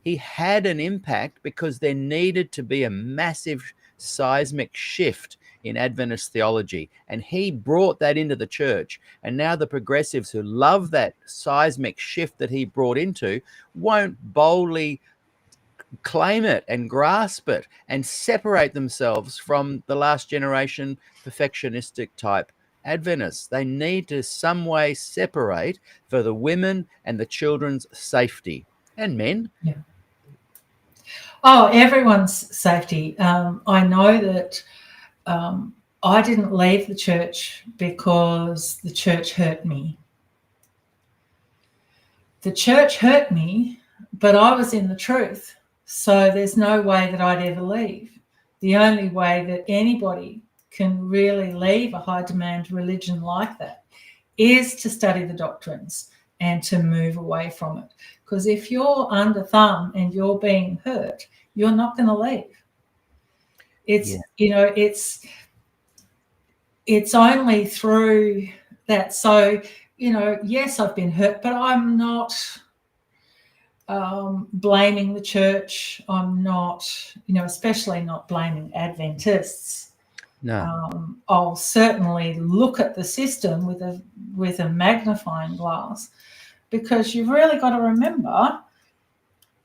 He had an impact because there needed to be a massive seismic shift in Adventist theology, and he brought that into the church. And now the progressives who love that seismic shift that he brought into won't boldly claim it and grasp it and separate themselves from the last generation perfectionistic type Adventists. They need to some way separate for the women and the children's safety, and men. Yeah. Oh, everyone's safety. I know that I didn't leave the church because the church hurt me. The church hurt me, but I was in the truth. So there's no way that I'd ever leave. The only way that anybody can really leave a high demand religion like that is to study the doctrines and to move away from it. Because if you're under thumb and you're being hurt, you're not going to leave. It's only through that. So, yes, I've been hurt, but I'm not blaming the church. I'm not, especially not blaming Adventists. No. I'll certainly look at the system with a magnifying glass, because you've really got to remember,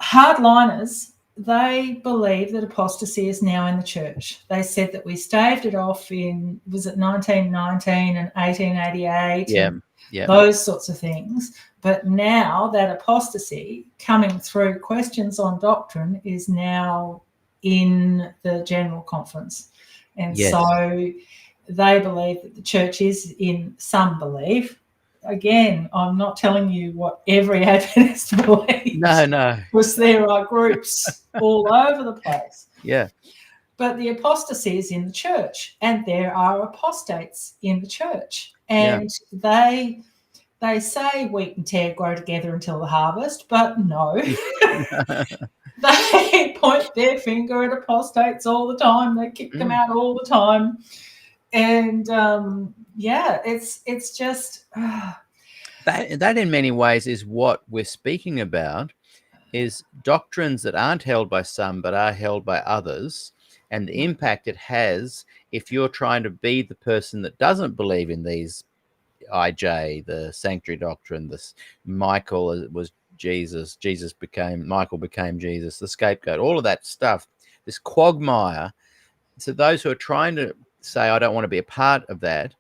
hardliners, they believe that apostasy is now in the church. They said that we staved it off in, was it 1919 and 1888? Yeah. Those sorts of things. But now that apostasy coming through questions on doctrine is now in the General Conference. And so they believe that the church is, in some believe, again, I'm not telling you what every Adventist believes. No. Because there are groups all over the place. Yeah. But the apostasy is in the church, and there are apostates in the church. And they say wheat and tare grow together until the harvest, but no. They point their finger at apostates all the time. They kick them out all the time. And it's just that in many ways is what we're speaking about, is doctrines that aren't held by some but are held by others, and the impact it has if you're trying to be the person that doesn't believe in these IJ, the sanctuary doctrine, this Michael was Jesus, Michael became Jesus, the scapegoat, all of that stuff, this quagmire. So those who are trying to say, I don't want to be a part of that,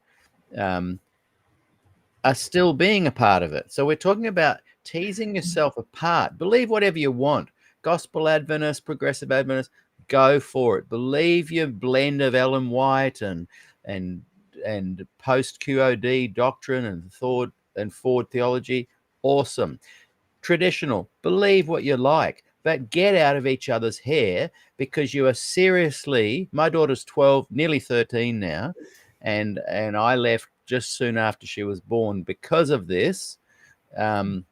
are still being a part of it. So we're talking about teasing yourself apart. Believe whatever you want. Gospel Adventist, progressive Adventist, go for it. Believe your blend of Ellen White and post QOD doctrine and thought and forward theology. Awesome. Traditional, believe what you like, but get out of each other's hair, because you are seriously, my daughter's 12, nearly 13 now, and I left just soon after she was born because of this. That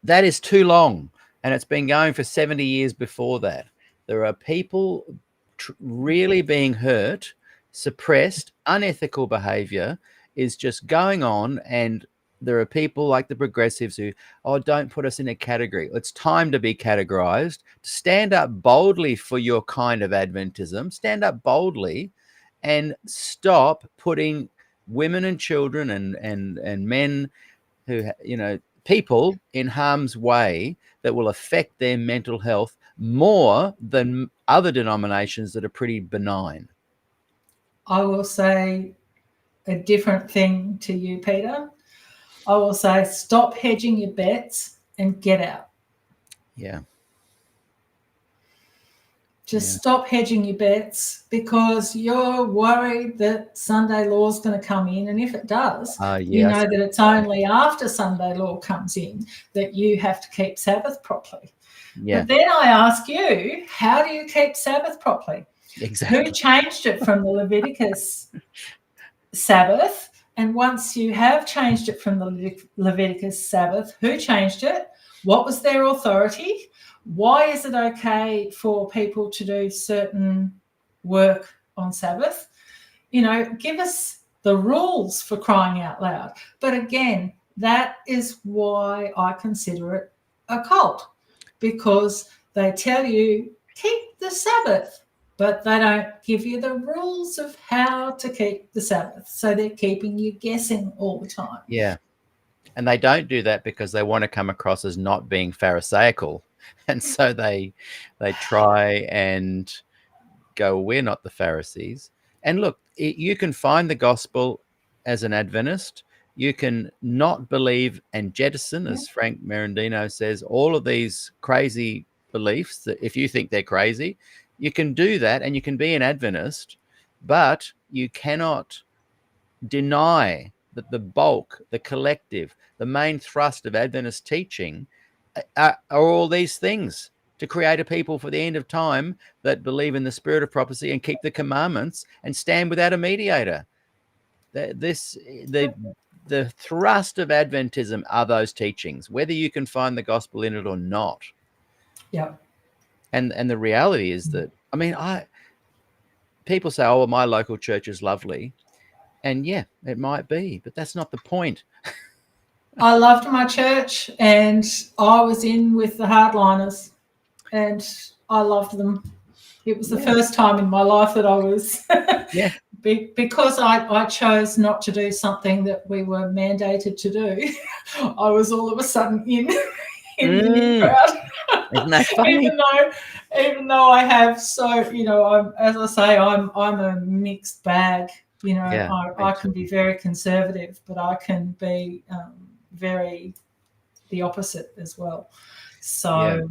is too long, and it's been going for 70 years before that. There are people really being hurt, suppressed, unethical behavior is just going on, and there are people like the progressives who, don't put us in a category. It's time to be categorized. Stand up boldly for your kind of Adventism. Stand up boldly and stop putting women and children and men who, people in harm's way that will affect their mental health more than other denominations that are pretty benign. I will say a different thing to you, Peter. I will say stop hedging your bets and get out. Yeah. Stop hedging your bets, because you're worried that Sunday law is going to come in. And if it does, you know that it's only after Sunday law comes in that you have to keep Sabbath properly. Yeah. But then I ask you, how do you keep Sabbath properly? Exactly. Who changed it from the Leviticus Sabbath? And once you have changed it from the Leviticus Sabbath, who changed it? What was their authority? Why is it okay for people to do certain work on Sabbath? Give us the rules, for crying out loud. But again, that is why I consider it a cult, because they tell you keep the Sabbath, but they don't give you the rules of how to keep the Sabbath. So they're keeping you guessing all the time. Yeah. And they don't do that because they want to come across as not being Pharisaical. And so they try and go, we're not the Pharisees. And look, you can find the gospel as an Adventist. You can not believe and jettison, as Frank Merendino says, all of these crazy beliefs that if you think they're crazy, you can do that and you can be an Adventist, but you cannot deny that the bulk, the collective, the main thrust of Adventist teaching are all these things: to create a people for the end of time that believe in the spirit of prophecy and keep the commandments and stand without a mediator. The thrust of Adventism are those teachings, whether you can find the gospel in it or not. Yeah. And the reality is that, people say, well, my local church is lovely. And yeah, it might be, but that's not the point. I loved my church, and I was in with the hardliners, and I loved them. It was the first time in my life that I was, because I chose not to do something that we were mandated to do. I was all of a sudden in the crowd. Isn't that funny? even though I have I'm, as I say, I'm a mixed bag. I can be very conservative, but I can be very the opposite as well. So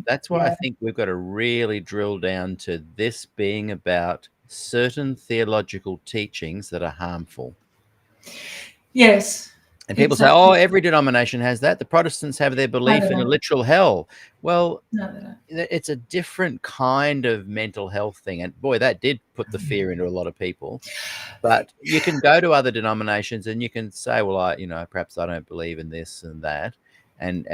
that's why I think we've got to really drill down to this being about certain theological teachings that are harmful. Yes. And people say, Exactly. oh, every denomination has that. The Protestants have their belief in a don't. literal hell. Well, No, they don't. it's a different kind of mental health thing. And boy, that did put the fear into a lot of people. But you can go to other denominations and you can say, well, perhaps I don't believe in this and that. And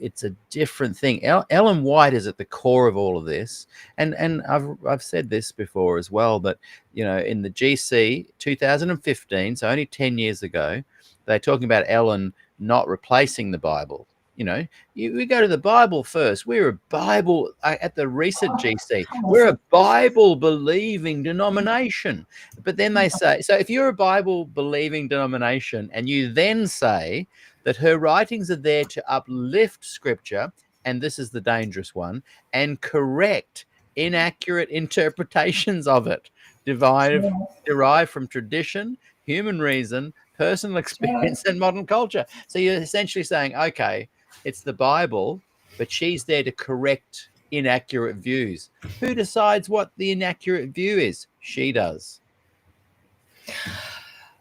it's a different thing. Ellen White is at the core of all of this. And I've said this before as well, but, in the GC 2015, so only 10 years ago, they're talking about Ellen not replacing the Bible. We go to the Bible first. We're a Bible at the recent GC. We're a Bible believing denomination. But then they say, so if you're a Bible believing denomination and you then say that her writings are there to uplift scripture, and this is the dangerous one, and correct inaccurate interpretations of it, derived from tradition, human reason, personal experience, and modern culture. So you're essentially saying, okay, it's the Bible, but she's there to correct inaccurate views. Who decides what the inaccurate view is? She does.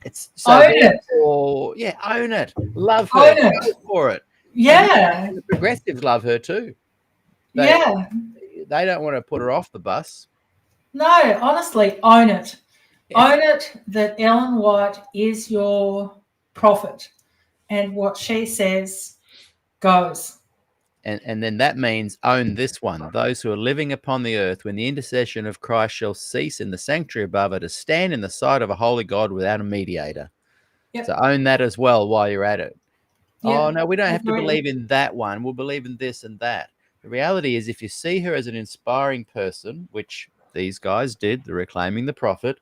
It's so own it. Yeah, own it. Love her. Go for it. Yeah. And the progressives love her too. They don't want to put her off the bus. No, honestly, own it. Yeah. Own it that Ellen White is your prophet, and what she says goes. And then that means own this one. Those who are living upon the earth, when the intercession of Christ shall cease in the sanctuary above it, to stand in the sight of a holy God without a mediator. Yep. So own that as well while you're at it. Yep. Oh, no, we don't have to believe in that one. We'll believe in this and that. The reality is, if you see her as an inspiring person, which these guys did, they're reclaiming the prophet,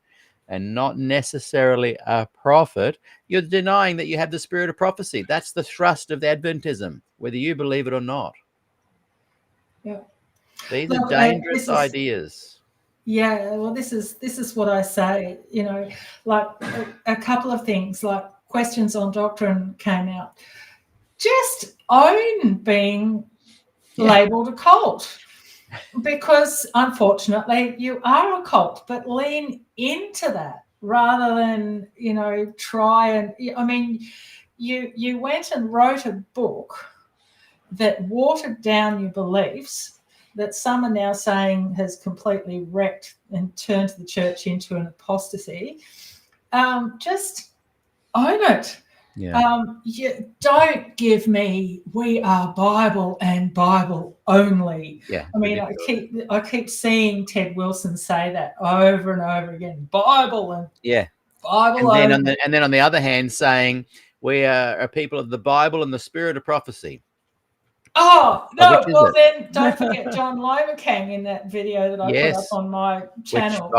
and not necessarily a prophet, you're denying that you have the spirit of prophecy. That's the thrust of Adventism, whether you believe it or not. Yeah. These are dangerous ideas. Yeah, well, this is what I say, like a couple of things, like questions on doctrine came out. Just own being labeled a cult, because unfortunately you are a cult, but lean into that rather than, try and, you went and wrote a book that watered down your beliefs, that some are now saying has completely wrecked and turned the church into an apostasy. Just own it. Yeah. You don't give me "we are Bible and Bible only." Yeah. I keep seeing Ted Wilson say that over and over again. Bible and Bible and only. then on the other hand, saying we are a people of the Bible and the spirit of prophecy. Oh no! Well, then don't forget John Lomakang in that video that I put up on my channel. Which,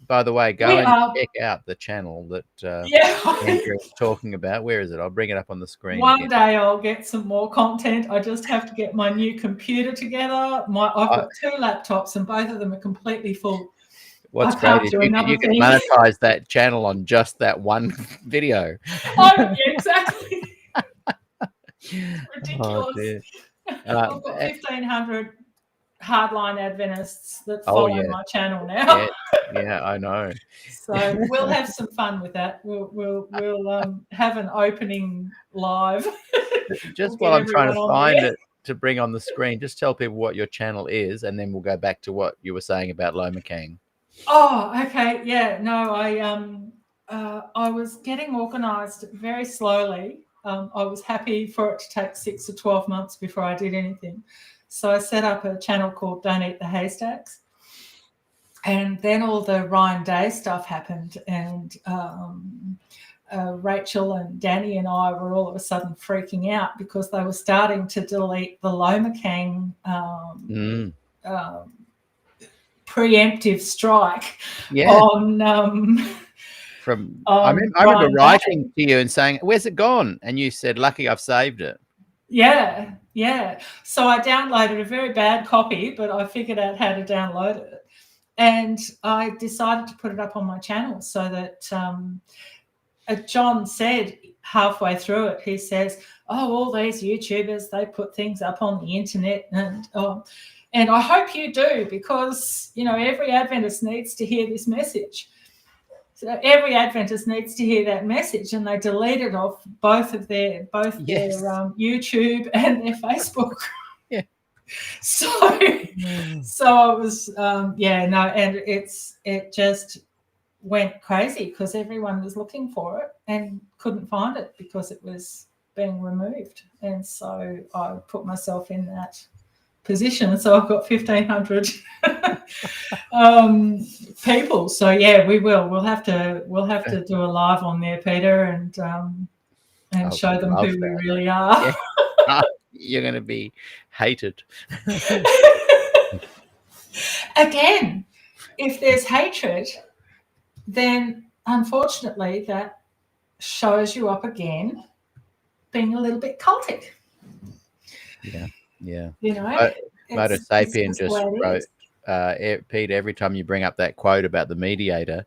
by the way, go and check out the channel that Andrew is talking about. Where is it? I'll bring it up on the screen. One day I'll get some more content. I just have to get my new computer together. I've got 2 laptops and both of them are completely full. What's great is you can monetize that channel on just that one video. Oh, yeah, exactly. Ridiculous. I've got 1,500 hardline Adventists that follow my channel now. Yeah, I know. So we'll have some fun with that. We'll have an opening live. Just while I'm trying to find it to bring on the screen, just tell people what your channel is, and then we'll go back to what you were saying about Lomakang. Oh, okay. Yeah. No, I was getting organised very slowly. I was happy for it to take 6 or 12 months before I did anything. So I set up a channel called Don't Eat the Haystacks. And then all the Ryan Day stuff happened, and Rachel and Danny and I were all of a sudden freaking out because they were starting to delete the Lomakang preemptive strike on I remember writing to you and saying, "Where's it gone?" And you said, "Lucky I've saved it." Yeah. So I downloaded a very bad copy, but I figured out how to download it, and I decided to put it up on my channel so that John said halfway through it, he says, "Oh, all these YouTubers, they put things up on the internet, and I hope you do, because every Adventist needs to hear this message." So every Adventist needs to hear that message, and they deleted off both their Yes. YouTube and their Facebook. Yeah. So it was and it just went crazy because everyone was looking for it and couldn't find it because it was being removed. And so I put myself in that position. So I've got 1,500 people. So yeah, we'll have to do a live on there, Peter, and show them who we really are. Yeah. You're going to be hated. Again, if there's hatred, then unfortunately that shows you up again being a little bit cultic. Yeah. You know, Motor Sapien just wrote, Pete, every time you bring up that quote about the mediator,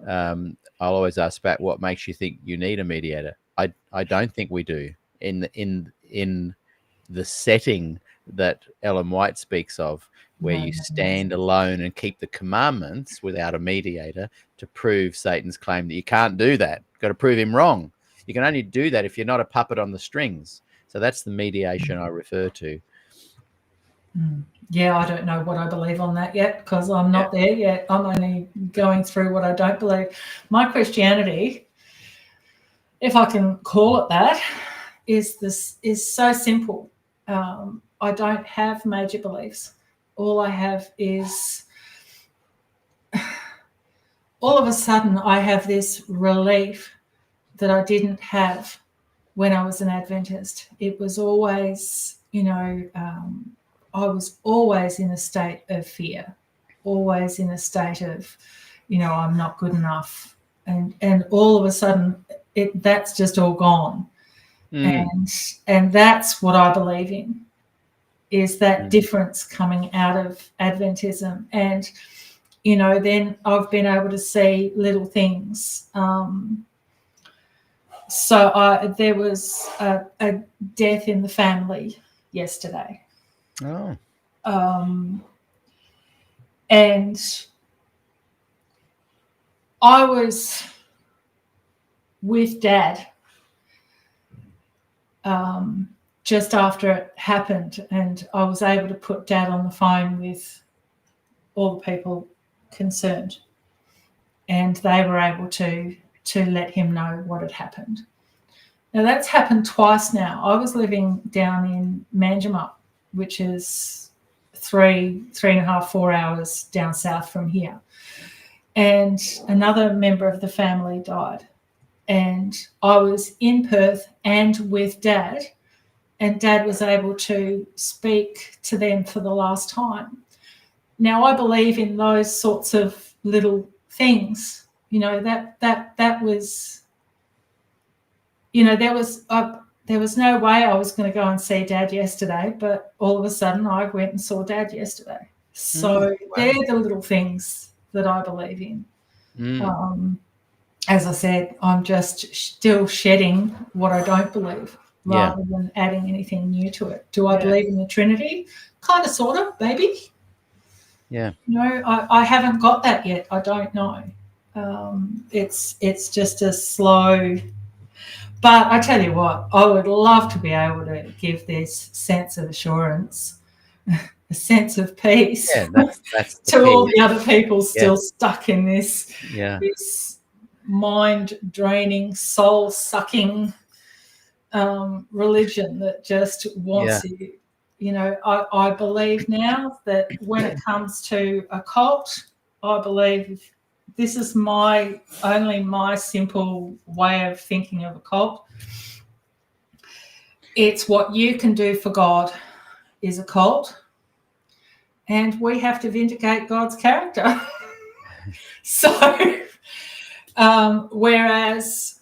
I'll always ask back, what makes you think you need a mediator? I don't think we do. In the setting that Ellen White speaks of, where you stand alone and keep the commandments without a mediator to prove Satan's claim that you can't do that. You've got to prove him wrong. You can only do that if you're not a puppet on the strings. So that's the mediation I refer to. Yeah, I don't know what I believe on that yet because I'm not there yet. I'm only going through what I don't believe. My Christianity, if I can call it that, is so simple. I don't have major beliefs. All I have is, all of a sudden, I have this relief that I didn't have when I was an Adventist. It was always, I was always in a state of fear, always in a state of, I'm not good enough. And all of a sudden, that's just all gone. And that's what I believe in, is that difference coming out of Adventism. And, then I've been able to see little things. So there was a death in the family yesterday. Oh. And I was with Dad just after it happened, and I was able to put Dad on the phone with all the people concerned, and they were able to let him know what had happened. Now that's happened twice now. I was living down in Manjimup, which is 3.5, 4 hours down south from here, and another member of the family died. And I was in Perth and with Dad, and Dad was able to speak to them for the last time. Now, I believe in those sorts of little things, that was, there was no way I was going to go and see Dad yesterday, but all of a sudden I went and saw Dad yesterday. So they're the little things that I believe in. As I said, I'm just still shedding what I don't believe rather than adding anything new to it. Do I believe in the Trinity? Kind of, sort of, maybe. Yeah. I haven't got that yet. I don't know. It's just a slow. But I tell you what, I would love to be able to give this sense of assurance, a sense of peace, that's to all the other people still stuck in this mind-draining, soul-sucking religion that just wants you. I believe now that when it comes to a cult, I believe this is my simple way of thinking of a cult. It's what you can do for God is a cult, and we have to vindicate God's character. So, whereas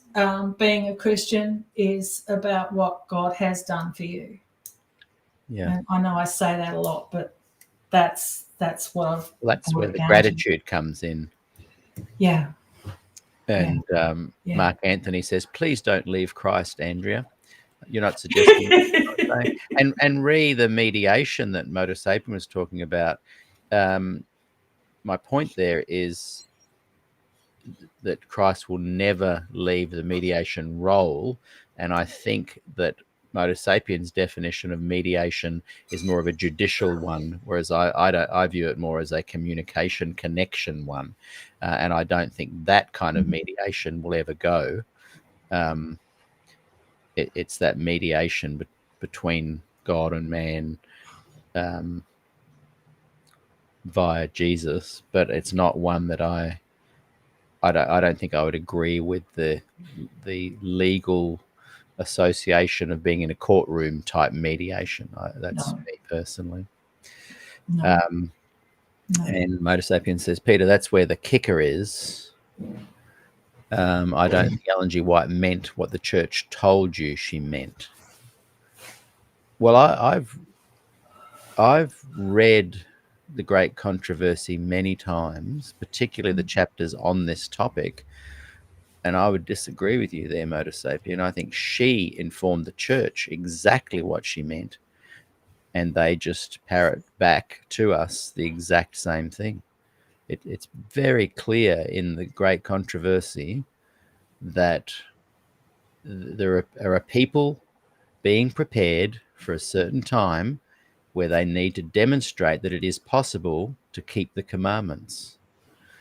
being a Christian is about what God has done for you. Yeah, and I know I say that a lot, but that's what I've. That's where the gratitude comes in. Yeah. And Mark Anthony says, "Please don't leave Christ, Andrea. You're not suggesting." and the mediation that Motor Sapien was talking about. My point there is, that Christ will never leave the mediation role, and I think that Motor Sapiens' definition of mediation is more of a judicial one, whereas I view it more as a communication connection one, and I don't think that kind of mediation will ever go. It's that mediation between God and man via Jesus, but it's not one that I don't think I would agree with the legal association of being in a courtroom type mediation. That's No. me personally. No. No. And Motor Sapiens says, Peter, that's where the kicker is. I don't think Ellen G. White meant what the church told you she meant. Well, I've read The Great Controversy many times, particularly the chapters on this topic, and I would disagree with you there, Motor Sapien. I think she informed the church exactly what she meant, and they just parrot back to us the exact same thing. It's very clear in The Great Controversy that there are people being prepared for a certain time where they need to demonstrate that it is possible to keep the commandments,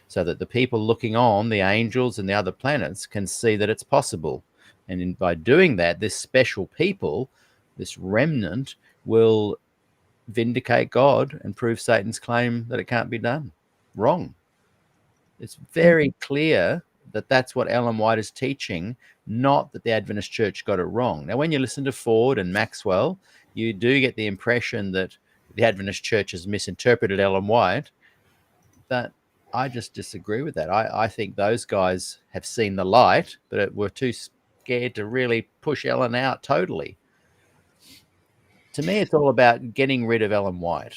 so that the people looking on, the angels and the other planets, can see that it's possible. And by doing that, this special people, this remnant, will vindicate God and prove Satan's claim that it can't be done wrong. It's very clear that that's what Ellen White is teaching, not that the Adventist Church got it wrong. Now, when you listen to Ford and Maxwell, you do get the impression that the Adventist Church has misinterpreted Ellen White, but I just disagree with that. I think those guys have seen the light, but were too scared to really push Ellen out totally. To me, it's all about getting rid of Ellen White.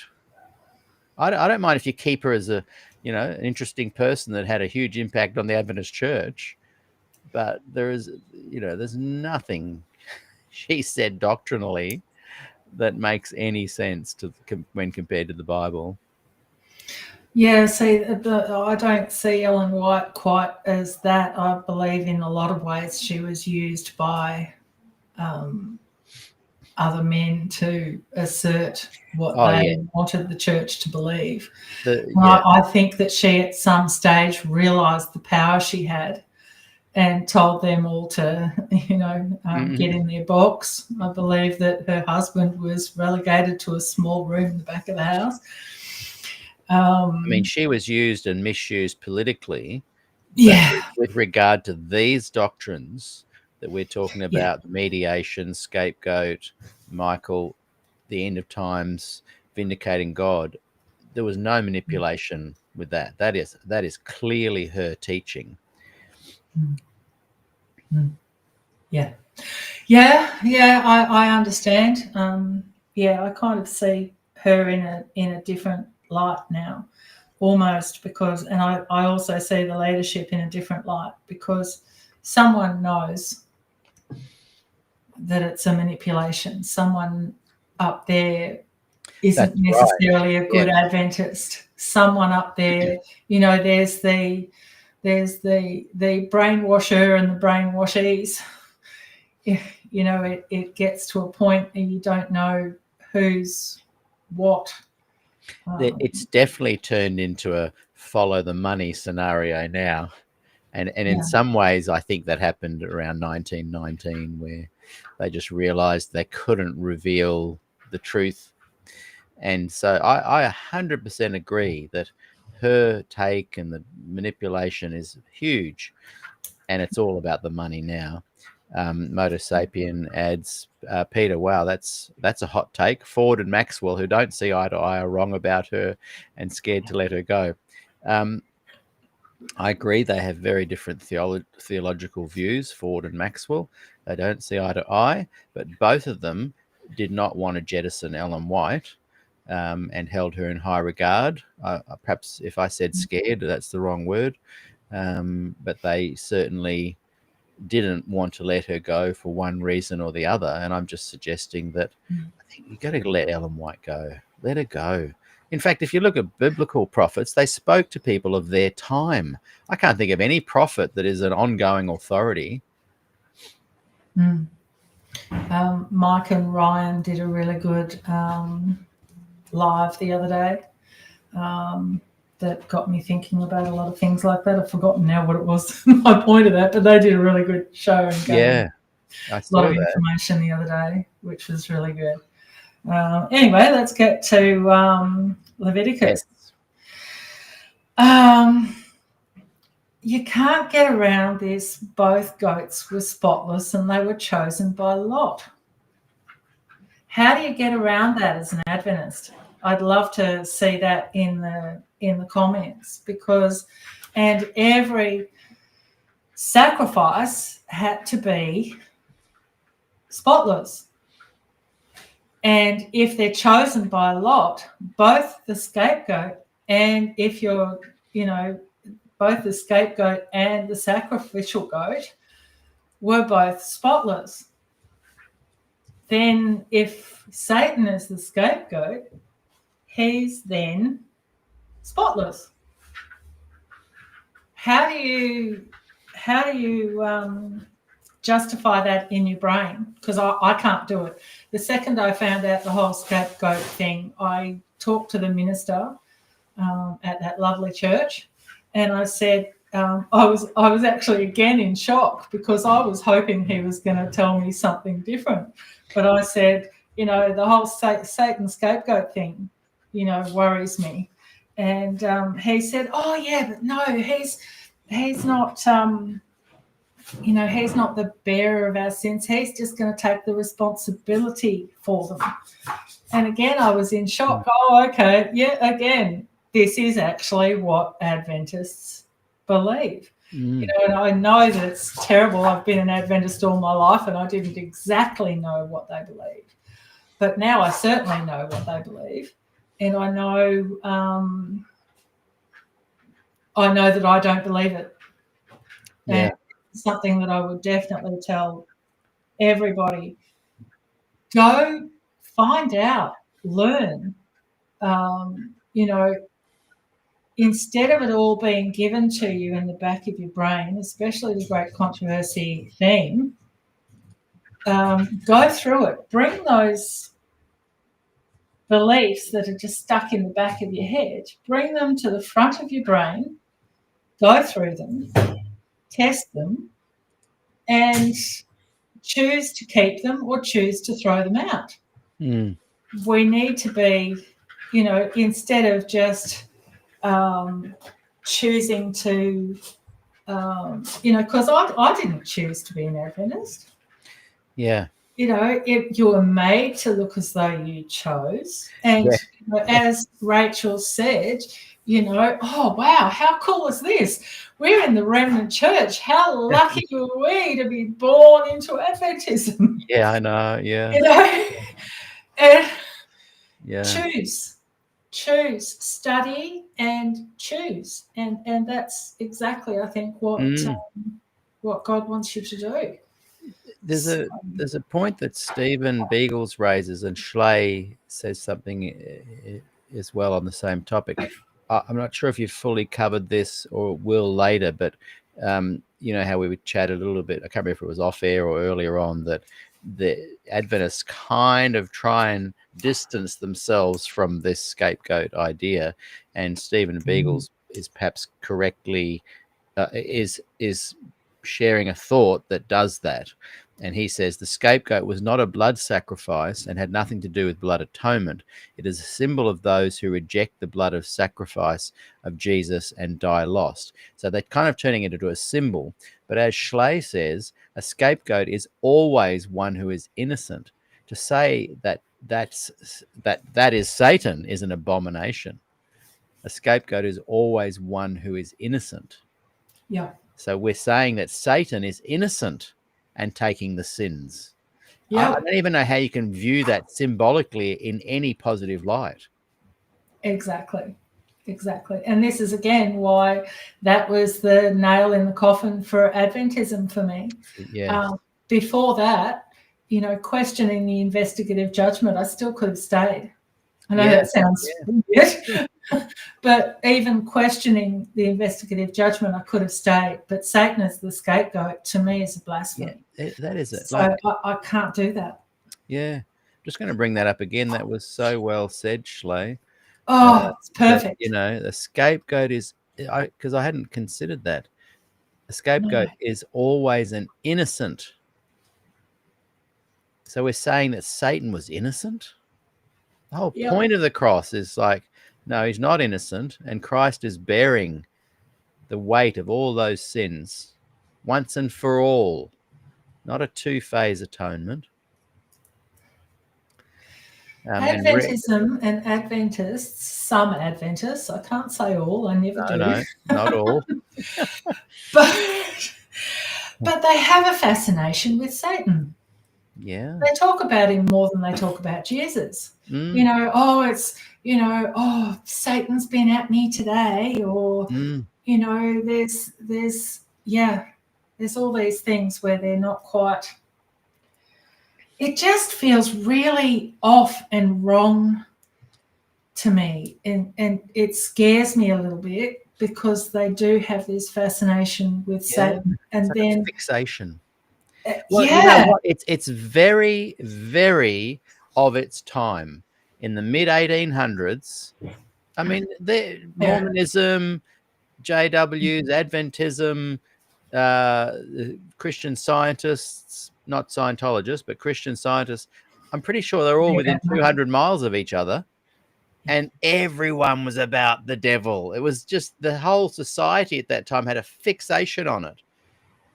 I don't mind if you keep her as an interesting person that had a huge impact on the Adventist Church, but there's nothing she said doctrinally that makes any sense when compared to the Bible. Yeah, see, I don't see Ellen White quite as that. I believe in a lot of ways she was used by other men to assert what they wanted the church to believe. I think that she at some stage realised the power she had and told them all to, get in their box. I believe that her husband was relegated to a small room in the back of the house. She was used and misused politically. Yeah. With regard to these doctrines that we're talking about, the mediation, scapegoat, Michael, the end of times, vindicating God, there was no manipulation with that. That is clearly her teaching. Yeah. I understand. I kind of see her in a different light now, almost, because, and I also see the leadership in a different light, because someone knows that it's a manipulation. Someone up there isn't necessarily a good Adventist. Someone up there, there's the brainwasher and the brainwashees. It gets to a point and you don't know who's what. It's definitely turned into a follow the money scenario now. And in some ways, I think that happened around 1919, where they just realized they couldn't reveal the truth. And so I 100% agree that her take and the manipulation is huge, and it's all about the money now. Motor Sapien adds, Peter, wow, that's a hot take. Ford and Maxwell, who don't see eye to eye, are wrong about her and scared to let her go. I agree, they have very different theological views, Ford and Maxwell. They don't see eye to eye, but both of them did not want to jettison Ellen White and held her in high regard. Perhaps if I said scared, that's the wrong word, but they certainly didn't want to let her go for one reason or the other. And I'm just suggesting that I think you've got to let Ellen White go. Let her go. In fact, if you look at biblical prophets, they spoke to people of their time. I can't think of any prophet that is an ongoing authority. Mike and Ryan did a really good live the other day that got me thinking about a lot of things like that. I've forgotten now what it was, my point of that, but they did a really good show and gave Yeah, I a saw lot of that. information the other day, which was really good. Anyway, let's get to Leviticus. Yes. You can't get around this. Both goats were spotless and they were chosen by lot. How do you get around that as an Adventist? I'd love to see that in the comments, because and every sacrifice had to be spotless. And if they're chosen by lot, both the scapegoat and both the scapegoat and the sacrificial goat were both spotless. Then if Satan is the scapegoat, he's then spotless. How do you justify that in your brain? Because I can't do it. The second I found out the whole scapegoat thing, I talked to the minister at that lovely church, and I said, I was actually again in shock, because I was hoping he was going to tell me something different. But I said, the whole Satan scapegoat thing, worries me. And he said, oh yeah, but no, he's not, he's not the bearer of our sins. He's just going to take the responsibility for them. And again, I was in shock. Oh, okay. Yeah, again, this is actually what Adventists believe. And I know that it's terrible. I've been an Adventist all my life and I didn't exactly know what they believed. But now I certainly know what they believe. And I know that I don't believe it. Yeah. And it's something that I would definitely tell everybody. Go find out, learn, instead of it all being given to you in the back of your brain, especially the great controversy theme, go through it. Bring those beliefs that are just stuck in the back of your head, bring them to the front of your brain, go through them, test them, and choose to keep them or choose to throw them out. We need to be, instead of just choosing to, because I didn't choose to be an Adventist. Yeah. You were made to look as though you chose. And as Rachel said, oh, wow, how cool is this? We're in the remnant church. How lucky were we to be born into Adventism? Yeah, I know. Yeah. And Yeah. Choose, study and choose. And that's exactly, I think, what God wants you to do. There's a point that Stephen Beagles raises, and Schley says something as well on the same topic. I'm not sure if you've fully covered this or will later, but how we would chat a little bit. I can't remember if it was off air or earlier on, that the Adventists kind of try and distance themselves from this scapegoat idea, and Stephen Beagles is perhaps correctly is sharing a thought that does that. And he says the scapegoat was not a blood sacrifice and had nothing to do with blood atonement. It is a symbol of those who reject the blood of sacrifice of Jesus and die lost. So they're kind of turning it into a symbol. But as Schley says, a scapegoat is always one who is innocent. To say that is Satan is an abomination. A scapegoat is always one who is innocent. Yeah. So we're saying that Satan is innocent and taking the sins. Yeah. I don't even know how you can view that symbolically in any positive light. Exactly. And this is again why that was the nail in the coffin for Adventism for me. Yeah. Before that, questioning the investigative judgment, I still could have stayed. I know that sounds weird, but even questioning the investigative judgment, I could have stayed. But Satan as the scapegoat to me is a blasphemy. That is it. So Like, I can't do that. yeah, just going to bring that up again. That was so well said, Schley. Oh, it's perfect. The scapegoat is, because I hadn't considered that. The scapegoat is always an innocent. So we're saying that Satan was innocent? The whole point of the cross is like, no, he's not innocent, and Christ is bearing the weight of all those sins once and for all, not a two-phase atonement. Adventism and Adventists, some Adventists, I can't say all, I never do. No, not all. But they have a fascination with Satan. Yeah. They talk about him more than they talk about Jesus. You know, oh, Satan's been at me today, or, you know, there's all these things where they're not quite. It just feels really off and wrong to me, and it scares me a little bit because they do have this fascination with Satan, and then fixation. Well, you know what? It's very, very of its time. In the mid-1800s, I mean, Mormonism, JWs, Adventism, Christian Scientists, not Scientologists, but Christian Scientists, I'm pretty sure they're all within 200 miles of each other. And everyone was about the devil. It was just the whole society at that time had a fixation on it.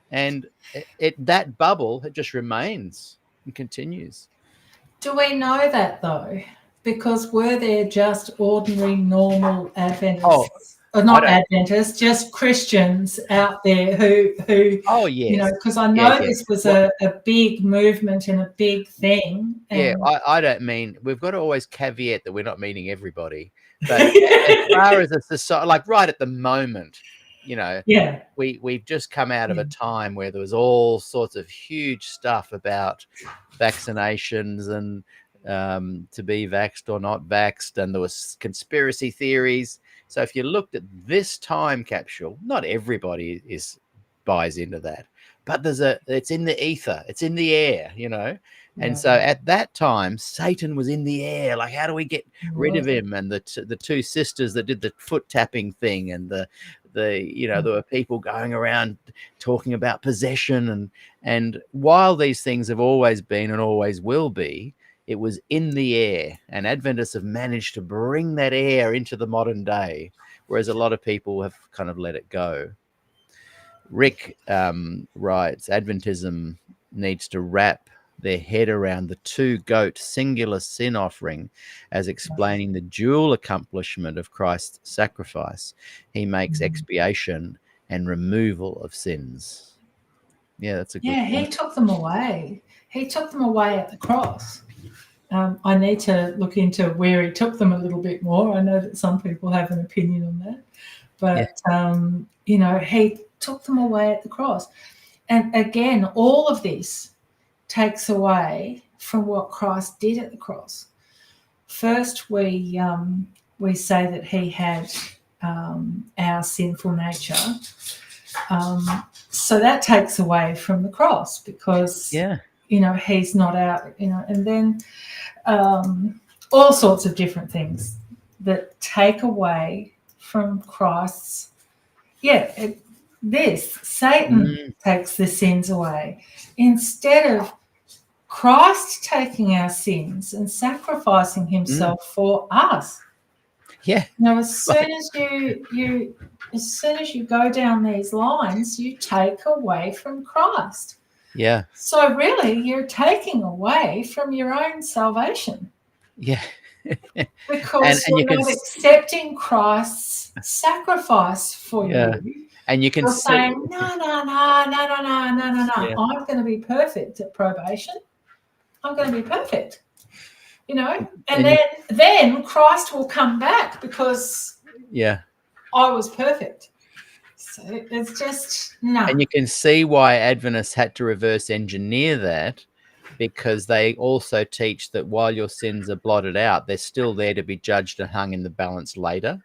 And that bubble, it just remains and continues. Do we know that, though? Because were there just ordinary, normal Adventists? Or not Adventists, just Christians out there who oh, yes. You know, because I know this was a big movement and a big thing. And I don't mean, we've got to always caveat that we're not meaning everybody. But as far as a society, like right at the moment, you know, we've just come out of a time where there was all sorts of huge stuff about vaccinations and to be vaxxed or not vaxxed, and there was conspiracy theories. So if you looked at this time capsule, not everybody buys into that, but it's in the ether, it's in the air, you know. And so at that time, Satan was in the air. Like, how do we get rid of him? And the two sisters that did the foot tapping thing, and there were people going around talking about possession, and while these things have always been and always will be, it was in the air, and Adventists have managed to bring that air into the modern day, whereas a lot of people have kind of let it go. Rick writes, Adventism needs to wrap their head around the two-goat singular sin offering as explaining the dual accomplishment of Christ's sacrifice. He makes expiation and removal of sins. Yeah, that's a good point. He took them away. He took them away at the cross. I need to look into where he took them a little bit more. I know that some people have an opinion on that. But, you know, he took them away at the cross. And again, all of this takes away from what Christ did at the cross. First, we say that he had our sinful nature. So that takes away from the cross because, you know, he's not out, you know, and then all sorts of different things that take away from Christ's, Satan takes the sins away. Instead of Christ taking our sins and sacrificing himself for us. Yeah. Now, as soon as you go down these lines, you take away from Christ. Yeah. So really, you're taking away from your own salvation. Yeah. Because you're not accepting Christ's sacrifice for you. And you can you're saying, no. I'm going to be perfect at probation. I'm going to be perfect. You know, and then Christ will come back because I was perfect. So it's just no. And you can see why Adventists had to reverse engineer that because they also teach that while your sins are blotted out, they're still there to be judged and hung in the balance later.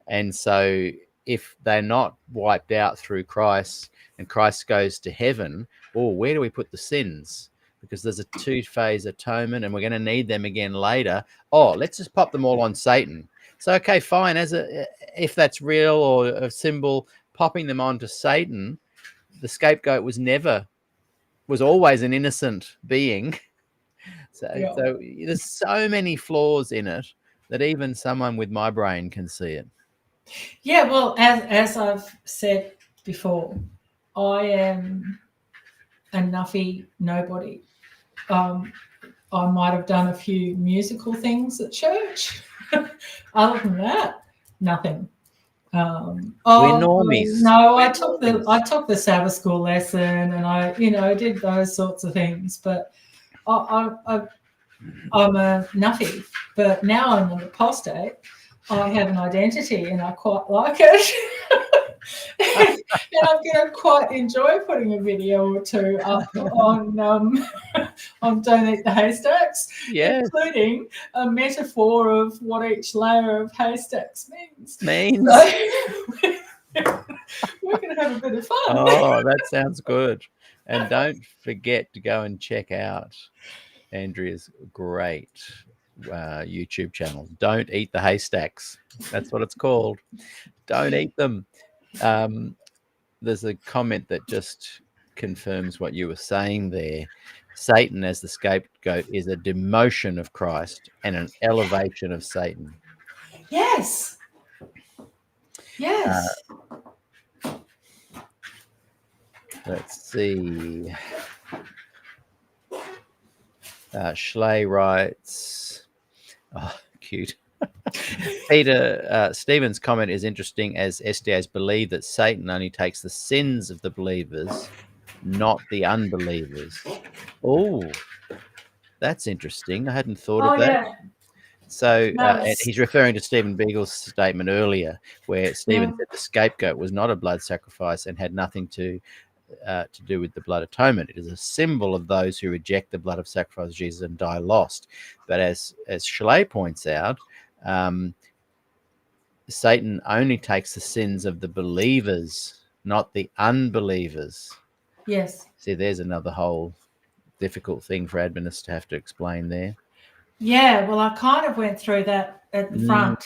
And so if they're not wiped out through Christ and Christ goes to heaven, where do we put the sins? Because there's a two-phase atonement and we're going to need them again later. Let's just pop them all on Satan. So, okay, fine. If that's real or a symbol, popping them onto Satan, the scapegoat was always an innocent being. So there's so many flaws in it that even someone with my brain can see it. Yeah, well, as I've said before, I am a nuffy nobody. I might have done a few musical things at church. Other than that, nothing. We're normies. No, I took the Sabbath school lesson, and I did those sorts of things. But I'm a nuffy. But now I'm an apostate. I have an identity, and I quite like it. And I'm going to quite enjoy putting a video or two up on Don't Eat the Haystacks, including a metaphor of what each layer of haystacks means. So, we're going to have a bit of fun. Oh, that sounds good. And don't forget to go and check out Andrea's great YouTube channel. Don't Eat the Haystacks. That's what it's called. Don't eat them. There's a comment that just confirms what you were saying there. Satan as the scapegoat is a demotion of Christ and an elevation of Satan. Yes. Let's see. Schley writes, cute. Peter Stephen's comment is interesting, as SDAs believe that Satan only takes the sins of the believers, not the unbelievers. Oh, that's interesting. I hadn't thought of that. Yeah. So and he's referring to Stephen Beagle's statement earlier, where Stephen said the scapegoat was not a blood sacrifice and had nothing to do with the blood atonement. It is a symbol of those who reject the blood of sacrifice of Jesus and die lost. But as Schley points out, Satan only takes the sins of the believers, not the unbelievers. Yes. See, there's another whole difficult thing for Adventists to have to explain there. Yeah, well, I kind of went through that at the front.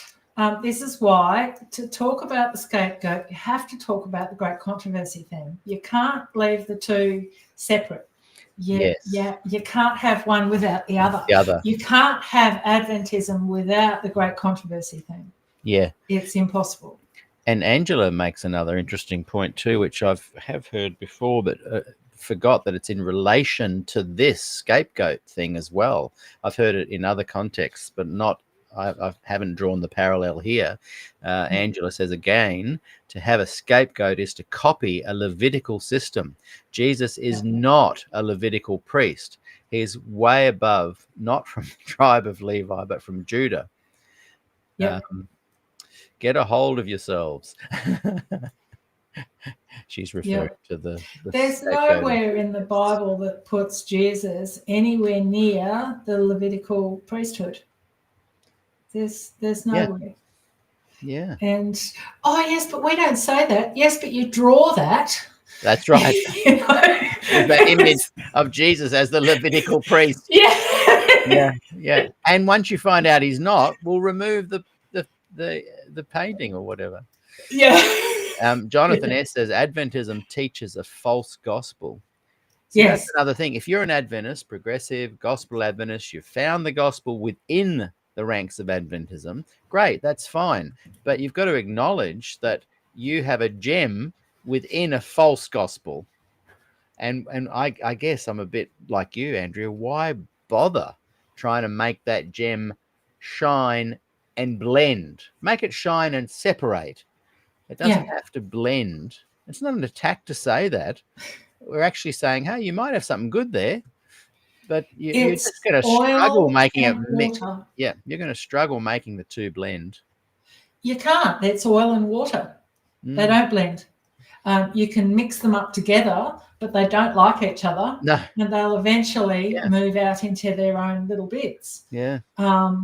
This is why, to talk about the scapegoat, you have to talk about the great controversy thing. You can't leave the two separate. You can't have one without the other. You can't have Adventism without the great controversy thing. Yeah. It's impossible. And Angela makes another interesting point too, which I have heard before, but forgot that it's in relation to this scapegoat thing as well. I've heard it in other contexts, but not. I haven't drawn the parallel here. Angela says again, to have a scapegoat is to copy a Levitical system. Jesus is not a Levitical priest. He is way above, not from the tribe of Levi, but from Judah. Yep. Get a hold of yourselves. She's referring to the There's nowhere in the Bible that puts Jesus anywhere near the Levitical priesthood. There's nowhere. Yeah. And yes, but we don't say that. Yes, but you draw that. That's right. That image of Jesus as the Levitical priest. Yeah. And once you find out he's not, we'll remove the painting or whatever. Yeah. Jonathan S. says Adventism teaches a false gospel. So yes. That's another thing. If you're an Adventist, progressive, gospel Adventist, you've found the gospel within the ranks of Adventism, great, that's fine. But you've got to acknowledge that you have a gem within a false gospel. And I guess I'm a bit like you, Andrea. Why bother trying to make that gem shine and blend? Make it shine and separate. It doesn't have to blend. It's not an attack to say that. We're actually saying, hey, you might have something good there, but you're just going to struggle making it mix. Yeah, you're going to struggle making the two blend. You can't. It's oil and water. They don't blend. You can mix them up together, but they don't like each other. No. And they'll eventually Yeah. move out into their own little bits. Yeah. I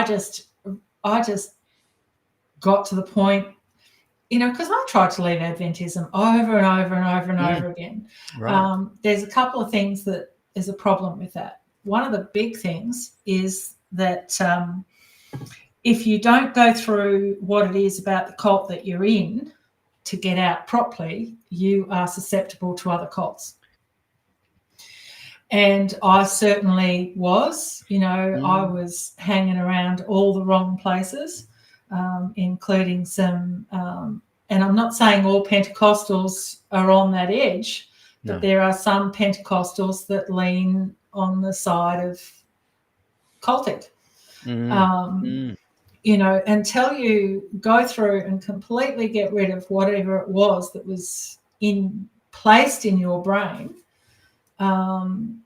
just got to the point, because I tried to leave Adventism over and over and over and over again. Right. There's a couple of things that is a problem with that. One of the big things is that if you don't go through what it is about the cult that you're in to get out properly, you are susceptible to other cults. And I certainly was, I was hanging around all the wrong places, including some, and I'm not saying all Pentecostals are on that edge, but there are some Pentecostals that lean on the side of cultic. Until you go through and completely get rid of whatever it was that was placed in your brain,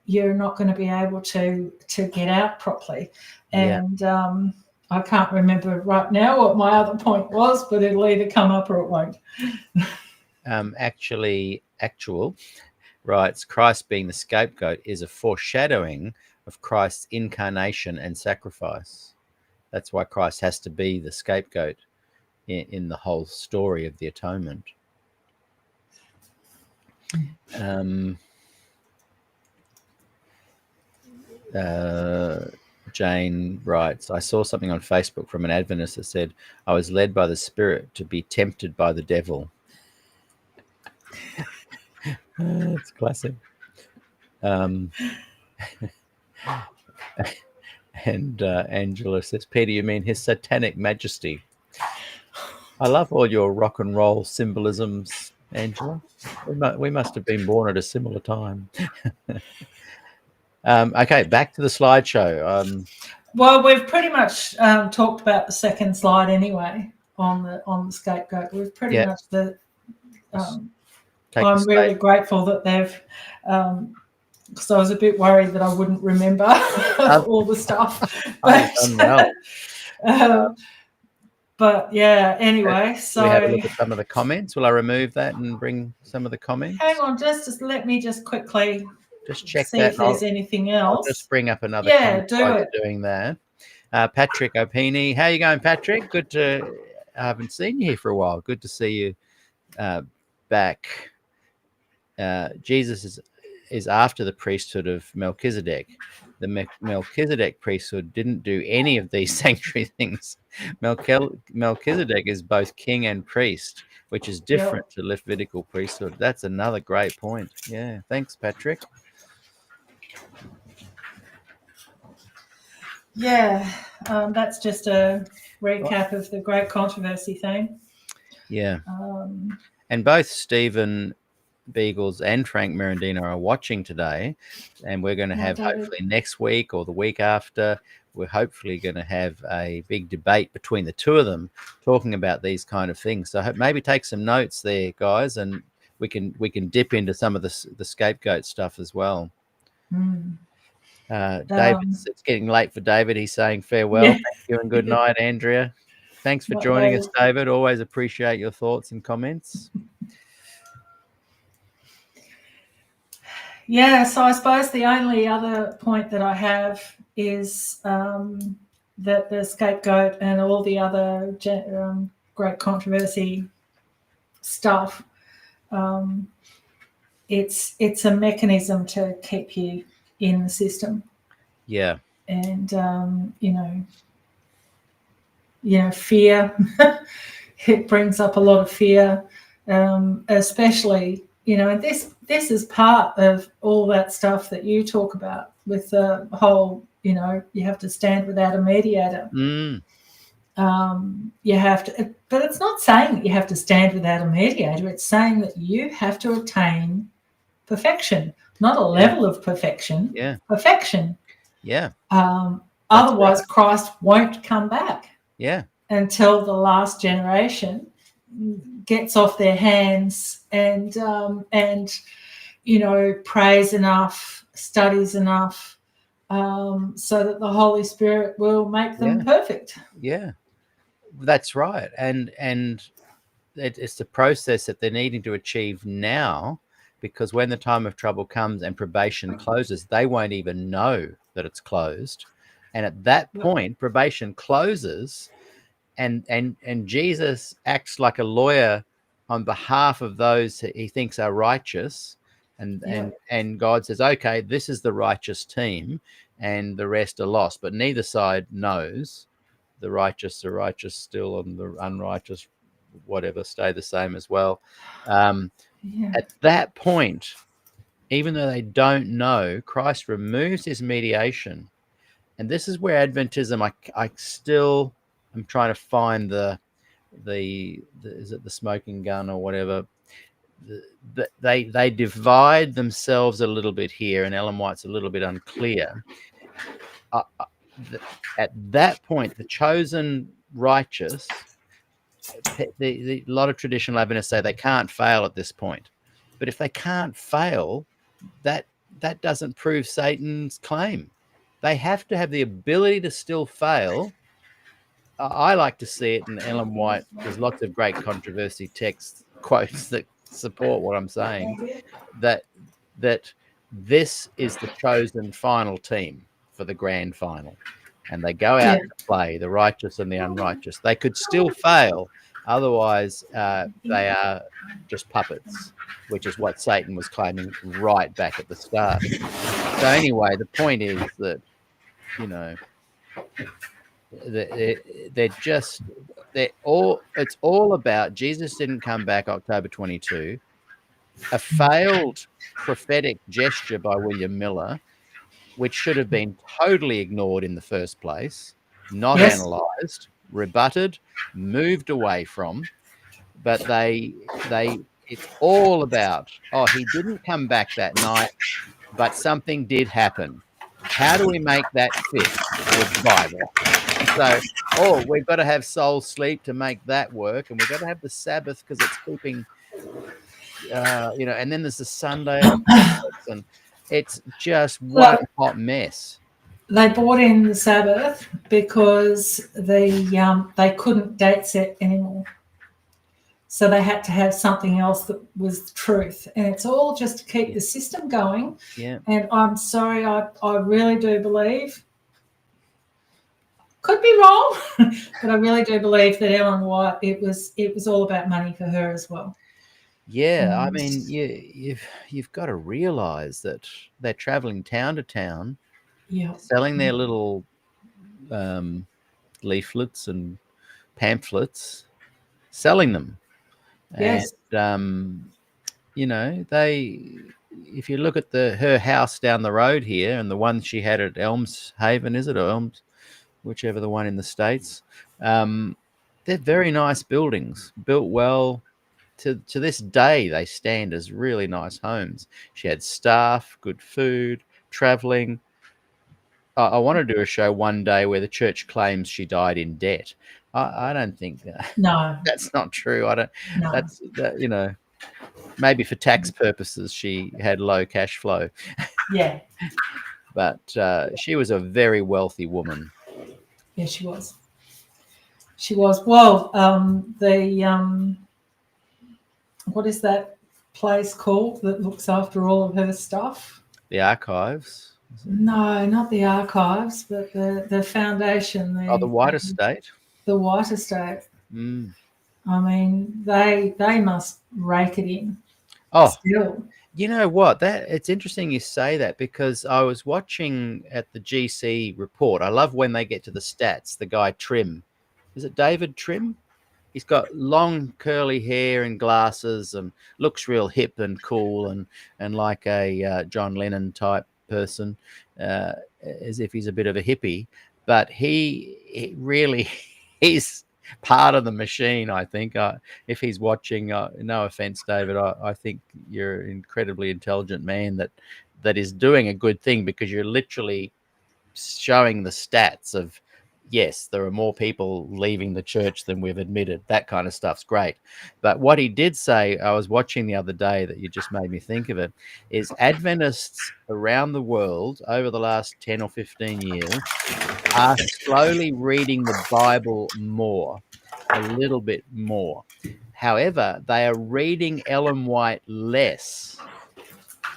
you're not going to be able to get out properly. And I can't remember right now what my other point was, but it'll either come up or it won't. Actual writes, Christ being the scapegoat is a foreshadowing of Christ's incarnation and sacrifice. That's why Christ has to be the scapegoat in the whole story of the atonement. Jane writes, I saw something on Facebook from an Adventist that said, I was led by the Spirit to be tempted by the devil. It's classic. And Angela says, Peter, you mean His Satanic Majesty? I love all your rock and roll symbolisms, Angela. We must have been born at a similar time. Okay, back to the slideshow. Well, we've pretty much talked about the second slide anyway on the scapegoat. We've pretty much I'm really grateful that they've, because I was a bit worried that I wouldn't remember all the stuff. But yeah, anyway, so we have a look at some of the comments. Will I remove that and bring some of the comments? Hang on, just let me just quickly check see that. if there's anything else. I'll just bring up another comment while you're doing that. Patrick Opini, how you going, Patrick? Good to. I haven't seen you here for a while. Good to see you back. Jesus is after the priesthood of Melchizedek. The Melchizedek priesthood didn't do any of these sanctuary things. Melchizedek is both king and priest, which is different to Levitical priesthood. That's another great point. Yeah, thanks, Patrick. Yeah, that's just a recap of the great controversy thing. Yeah. And both Stephen Beagles and Frank Mirandino are watching today, and we're going to have hopefully next week or the week after, we're hopefully going to have a big debate between the two of them talking about these kind of things. So maybe take some notes there, guys, and we can dip into some of the scapegoat stuff as well. David, it's getting late for David. He's saying farewell. Thank you and good night, Andrea. Thanks for joining us, David. Always appreciate your thoughts and comments. Yeah, so I suppose the only other point that I have is that the scapegoat and all the other great controversy stuff, it's a mechanism to keep you in the system. Yeah. And, fear, it brings up a lot of fear, especially, and this is part of all that stuff that you talk about with the whole, you have to stand without a mediator. You have to, but it's not saying that you have to stand without a mediator. It's saying that you have to attain perfection, not a level of perfection. Yeah. Perfection. Yeah. Otherwise, right. Christ won't come back. Yeah. Until the last generation gets off their hands and prays enough, studies enough, so that the Holy Spirit will make them perfect. Yeah, that's right. And it's the process that they're needing to achieve now because when the time of trouble comes and probation closes, they won't even know that it's closed. And at that point, probation closes, and Jesus acts like a lawyer on behalf of those he thinks are righteous. And God says, okay, this is the righteous team, and the rest are lost. But neither side knows. The righteous are righteous still, and the unrighteous, whatever, stay the same as well. At that point, even though they don't know, Christ removes his mediation. And this is where Adventism, I still am trying to find the is it the smoking gun or whatever? They divide themselves a little bit here, and Ellen White's a little bit unclear. At that point, the chosen righteous, a lot of traditional Adventists say they can't fail at this point. But if they can't fail, that doesn't prove Satan's claim. They have to have the ability to still fail. I like to see it in Ellen White. There's lots of great controversy text quotes that support what I'm saying, that this is the chosen final team for the grand final, and they go out to play, the righteous and the unrighteous. They could still fail, otherwise they are just puppets, which is what Satan was claiming right back at the start. So anyway, the point is that, you know, it's all about Jesus didn't come back October 22, a failed prophetic gesture by William Miller, which should have been totally ignored in the first place, not analyzed, rebutted, moved away from. But it's all about, he didn't come back that night, but something did happen. How do we make that fit with the Bible? So, we've got to have soul sleep to make that work, and we've got to have the Sabbath because it's keeping, and then there's the Sunday, and it's just one hot mess. They brought in the Sabbath because they couldn't date set anymore. So they had to have something else that was truth. And it's all just to keep the system going. Yeah. And I'm sorry, I really do believe, could be wrong, but I really do believe that Ellen White, it was all about money for her as well. Yeah, I mean, you've got to realize that they're traveling town to town, selling their little leaflets and pamphlets, selling them. Yes. And if you look at her house down the road here, and the one she had at Elmshaven, is it, or Elms, whichever the one in the States, they're very nice buildings, built well. To this day, they stand as really nice homes. She had staff, good food, traveling. I want to do a show one day where the church claims she died in debt. I don't think no, that's not true. I don't. No. That's maybe for tax purposes she had low cash flow. Yeah. But she was a very wealthy woman. Yeah, she was. She was. Well, what is that place called that looks after all of her stuff? The archives. No, not the archives, but the foundation. The White Estate. The White Estate. Mm. I mean, they must rake it in. Still. You know what? It's interesting you say that, because I was watching at the GC report. I love when they get to the stats. The guy Trim, is it David Trim? He's got long curly hair and glasses and looks real hip and cool and like a John Lennon type person, as if he's a bit of a hippie. But he really he's part of the machine, I think. If he's watching, no offense, David, I think you're an incredibly intelligent man that is doing a good thing, because you're literally showing the stats of, yes, there are more people leaving the church than we've admitted. That kind of stuff's great. But what he did say, I was watching the other day, that you just made me think of it, is Adventists around the world over the last 10 or 15 years are slowly reading the Bible more, a little bit more. However, they are reading Ellen White less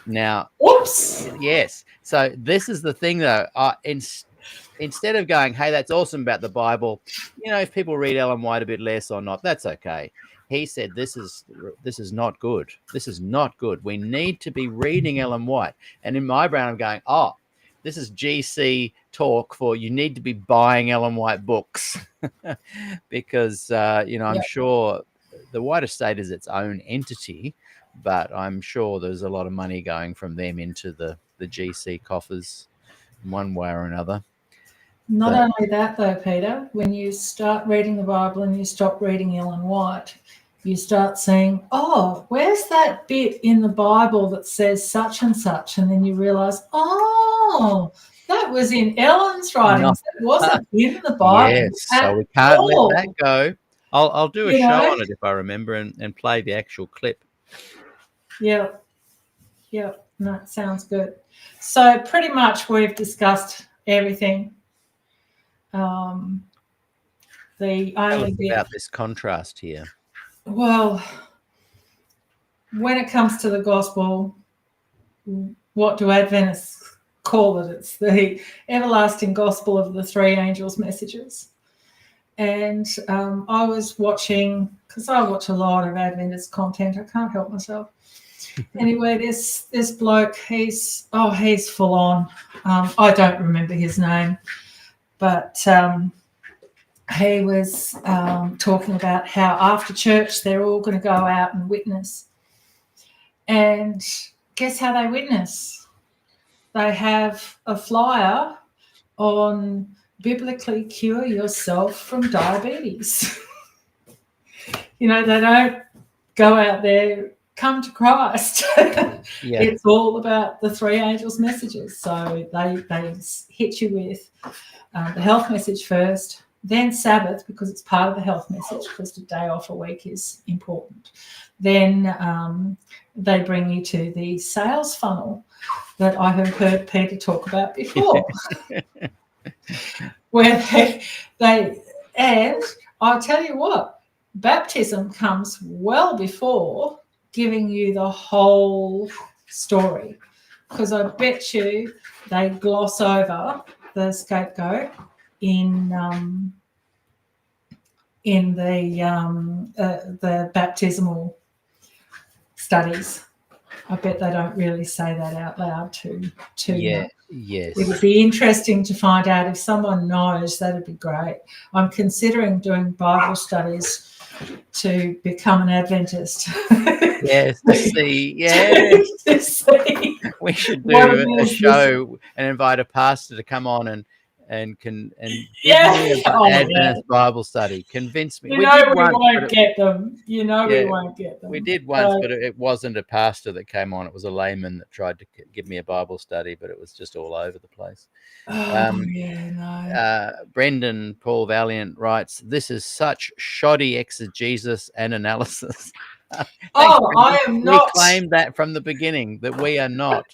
Now, Whoops. yes. So this is the thing, though. Instead of going, hey, that's awesome about the Bible, if people read Ellen White a bit less or not, that's okay. He said, this is not good. This is not good. We need to be reading Ellen White. And in my brain, I'm going, oh, this is GC talk for you need to be buying Ellen White books. Because, I'm sure the White Estate is its own entity, but I'm sure there's a lot of money going from them into the GC coffers in one way or another. Not only that, though, Peter, when you start reading the Bible and you stop reading Ellen White, you start saying, oh, where's that bit in the Bible that says such and such? And then you realize, oh, that was in Ellen's writings. It wasn't in the Bible. Yes, so we can't let that go. I'll do a show on it if I remember and play the actual clip. Yeah. No, sounds good. So pretty much we've discussed everything. The only bit about this contrast here. Well, when it comes to the gospel, what do Adventists call it? It's the everlasting gospel of the three angels' messages. And I was watching, because I watch a lot of Adventist content, I can't help myself. Anyway, this bloke, he's full on. I don't remember his name, but he was talking about how after church they're all going to go out and witness. And guess how they witness? They have a flyer on biblically cure yourself from diabetes. They don't go out there, come to Christ. It's all about the three angels' messages. So they hit you with the health message first, then Sabbath, because it's part of the health message, because the day off a week is important. Then they bring you to the sales funnel that I have heard Peter talk about before, where they and I'll tell you what, baptism comes well before giving you the whole story, because I bet you they gloss over the scapegoat in the baptismal studies. I bet they don't really say that out loud too much. Yes. It would be interesting to find out if someone knows. That'd be great. I'm considering doing Bible studies to become an Adventist. Yes, to see. Yes. To see we should do a show and invite a pastor to come on and give me an Adventist Bible study. Convince me. We won't get them. We won't get them. We did once, but it wasn't a pastor that came on. It was a layman that tried to give me a Bible study, but it was just all over the place. Brendan Paul Valiant writes, "This is such shoddy exegesis and analysis." Thanks, I am not. We claimed that from the beginning, that we are not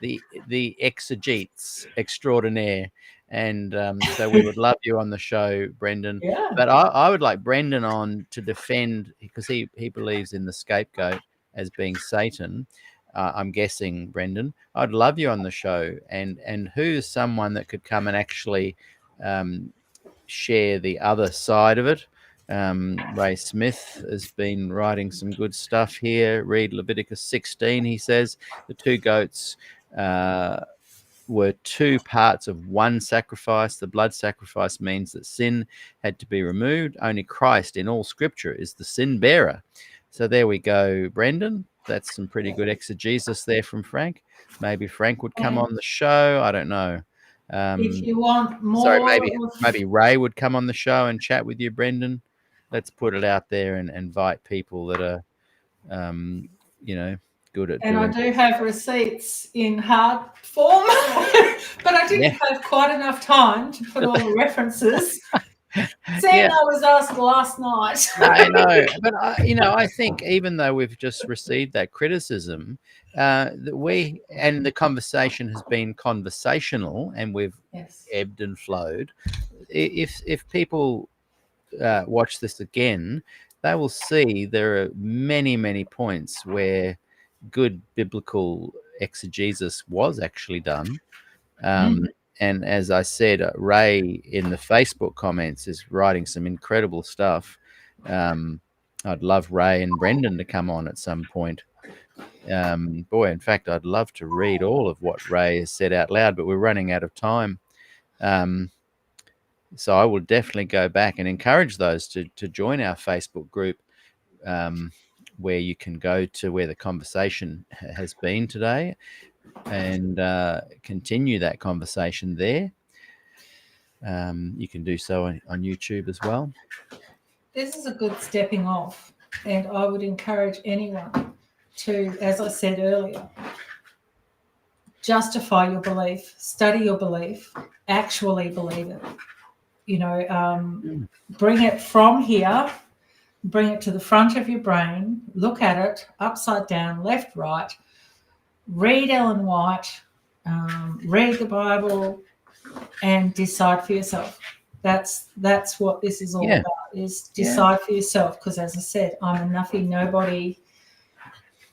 the exegetes extraordinaire. And so we would love you on the show, Brendan. Yeah. But I would like Brendan on to defend, because he believes in the scapegoat as being Satan. I'm guessing, Brendan. I'd love you on the show. And who's someone that could come and actually share the other side of it? Ray Smith has been writing some good stuff here. Read Leviticus 16, he says. The two goats were two parts of one sacrifice. The blood sacrifice means that sin had to be removed. Only Christ in all scripture is the sin bearer. So there we go, Brendan. That's some pretty good exegesis there from Frank. Maybe Frank would come on the show. I don't know. If you want more... Sorry, maybe Ray would come on the show and chat with you, Brendan. Let's put it out there and invite people that are, good at and doing. I do have receipts in hard form, but I didn't have quite enough time to put all the references. I was asked last night. I know, but I think even though we've just received that criticism, the conversation has been conversational and we've ebbed and flowed. If people watch this again, they will see there are many, many points where good biblical exegesis was actually done. And as I said, Ray in the Facebook comments is writing some incredible stuff. I'd love Ray and Brendan to come on at some point. Boy, in fact, I'd love to read all of what Ray has said out loud, but we're running out of time. So I will definitely go back and encourage those to join our Facebook group, where you can go to where the conversation has been today and continue that conversation there. You can do so on YouTube as well. This is a good stepping off, and I would encourage anyone to, as I said earlier, justify your belief, study your belief, actually believe it. Bring it from here, bring it to the front of your brain, look at it upside down, left, right, read Ellen White, read the Bible, and decide for yourself. That's what this is all about, is decide for yourself. Because as I said, I'm a nuffy nobody.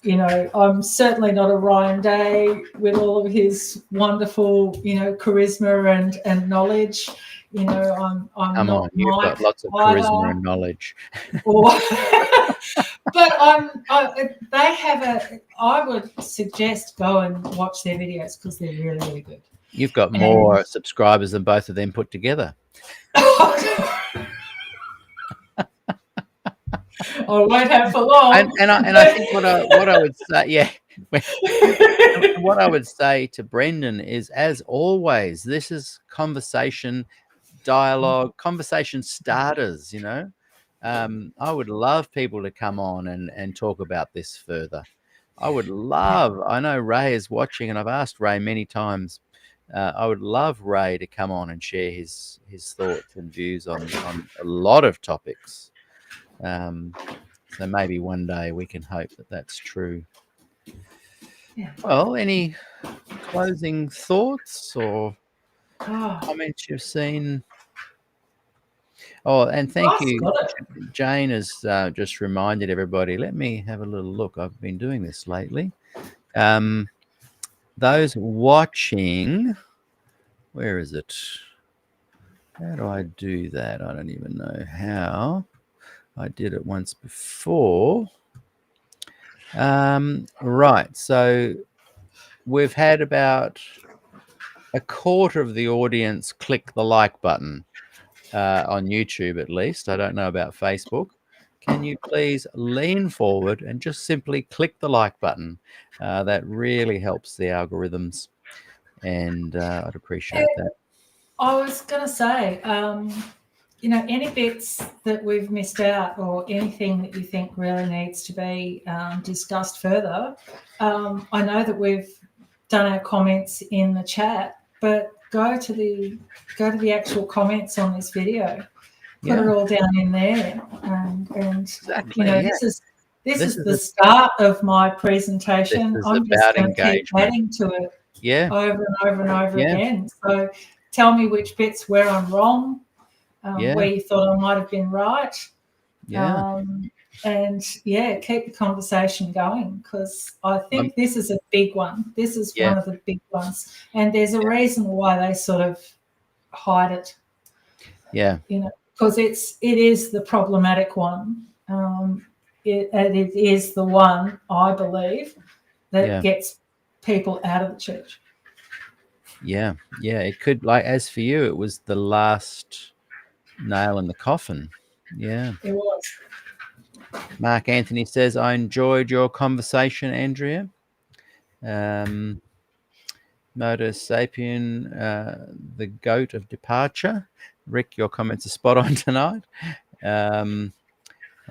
I'm certainly not a Ryan Day with all of his wonderful, charisma and knowledge. I'm Come not on, you've got lots of either. charisma and knowledge. But I would suggest go and watch their videos because they're really, really good. You've got more subscribers than both of them put together. I won't have for long. And I think what I would say, what I would say to Brendan is, as always, this is conversation, dialogue, conversation starters. I would love people to come on and talk about this further. I know Ray is watching, and I've asked Ray many times. I would love Ray to come on and share his thoughts and views on a lot of topics. So maybe one day we can hope that that's true. Yeah. Well, any closing thoughts or comments you've seen? Oh, and thank you. Jane has just reminded everybody. Let me have a little look. I've been doing this lately. Those watching, where is it? How do I do that? I don't even know how. I did it once before. Right. So we've had about a quarter of the audience click the like button on YouTube, at least. I don't know about Facebook. Can you please lean forward and just simply click the like button? That really helps the algorithms, and I'd appreciate that. I was going to say, any bits that we've missed out or anything that you think really needs to be discussed further, I know that we've done our comments in the chat, but go to the actual comments on this video. Put it all down in there, and exactly, this is the start of my presentation. I'm just going to keep adding to it, over and over and over again. So tell me which bits where I'm wrong, where you thought I might have been right, and keep the conversation going, because I think this is a big one. This is one of the big ones, and there's a reason why they sort of hide it. Yeah, because it is the problematic one. It is the one, I believe, that gets people out of the church. Yeah, it could, like, as for you, it was the last nail in the coffin. Yeah, it was. Mark Anthony says, I enjoyed your conversation, Andrea. Motor Sapien, the goat of departure. Rick, your comments are spot on tonight. I'm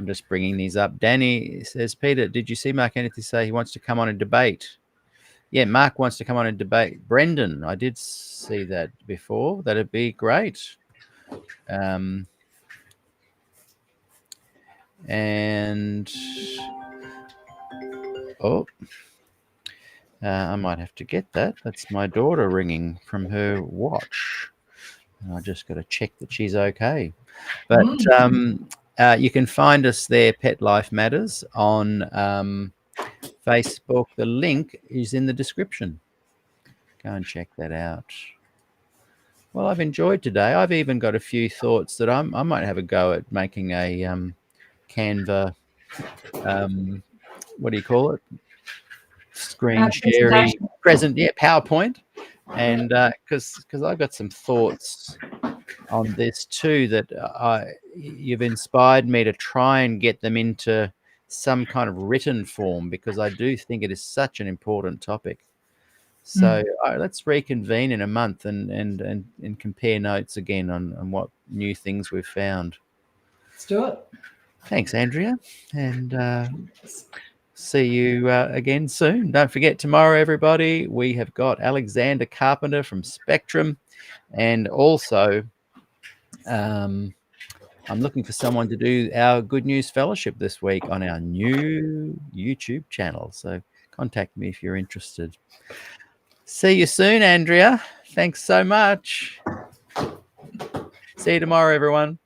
just bringing these up. Danny says, Peter, did you see Mark Anthony say he wants to come on and debate? Yeah, Mark wants to come on and debate. Brendan, I did see that before. That'd be great. I might have to get that. That's my daughter ringing from her watch. I just got to check that she's okay. But you can find us there, Pet Life Matters, on Facebook. The link is in the description. Go and check that out. Well, I've enjoyed today. I've even got a few thoughts that I might have a go at making a Canva, what do you call it? Screen sharing PowerPoint. And because I've got some thoughts on this too that you've inspired me to try and get them into some kind of written form, because I do think it is such an important topic. So let's reconvene in a month and compare notes again on what new things we've found. Let's do it. Thanks, Andrea, and see you again soon. Don't forget, tomorrow, everybody, we have got Alexander Carpenter from Spectrum, and also I'm looking for someone to do our Good News Fellowship this week on our new YouTube channel. So contact me if you're interested. See you soon, Andrea. Thanks so much. See you tomorrow, everyone.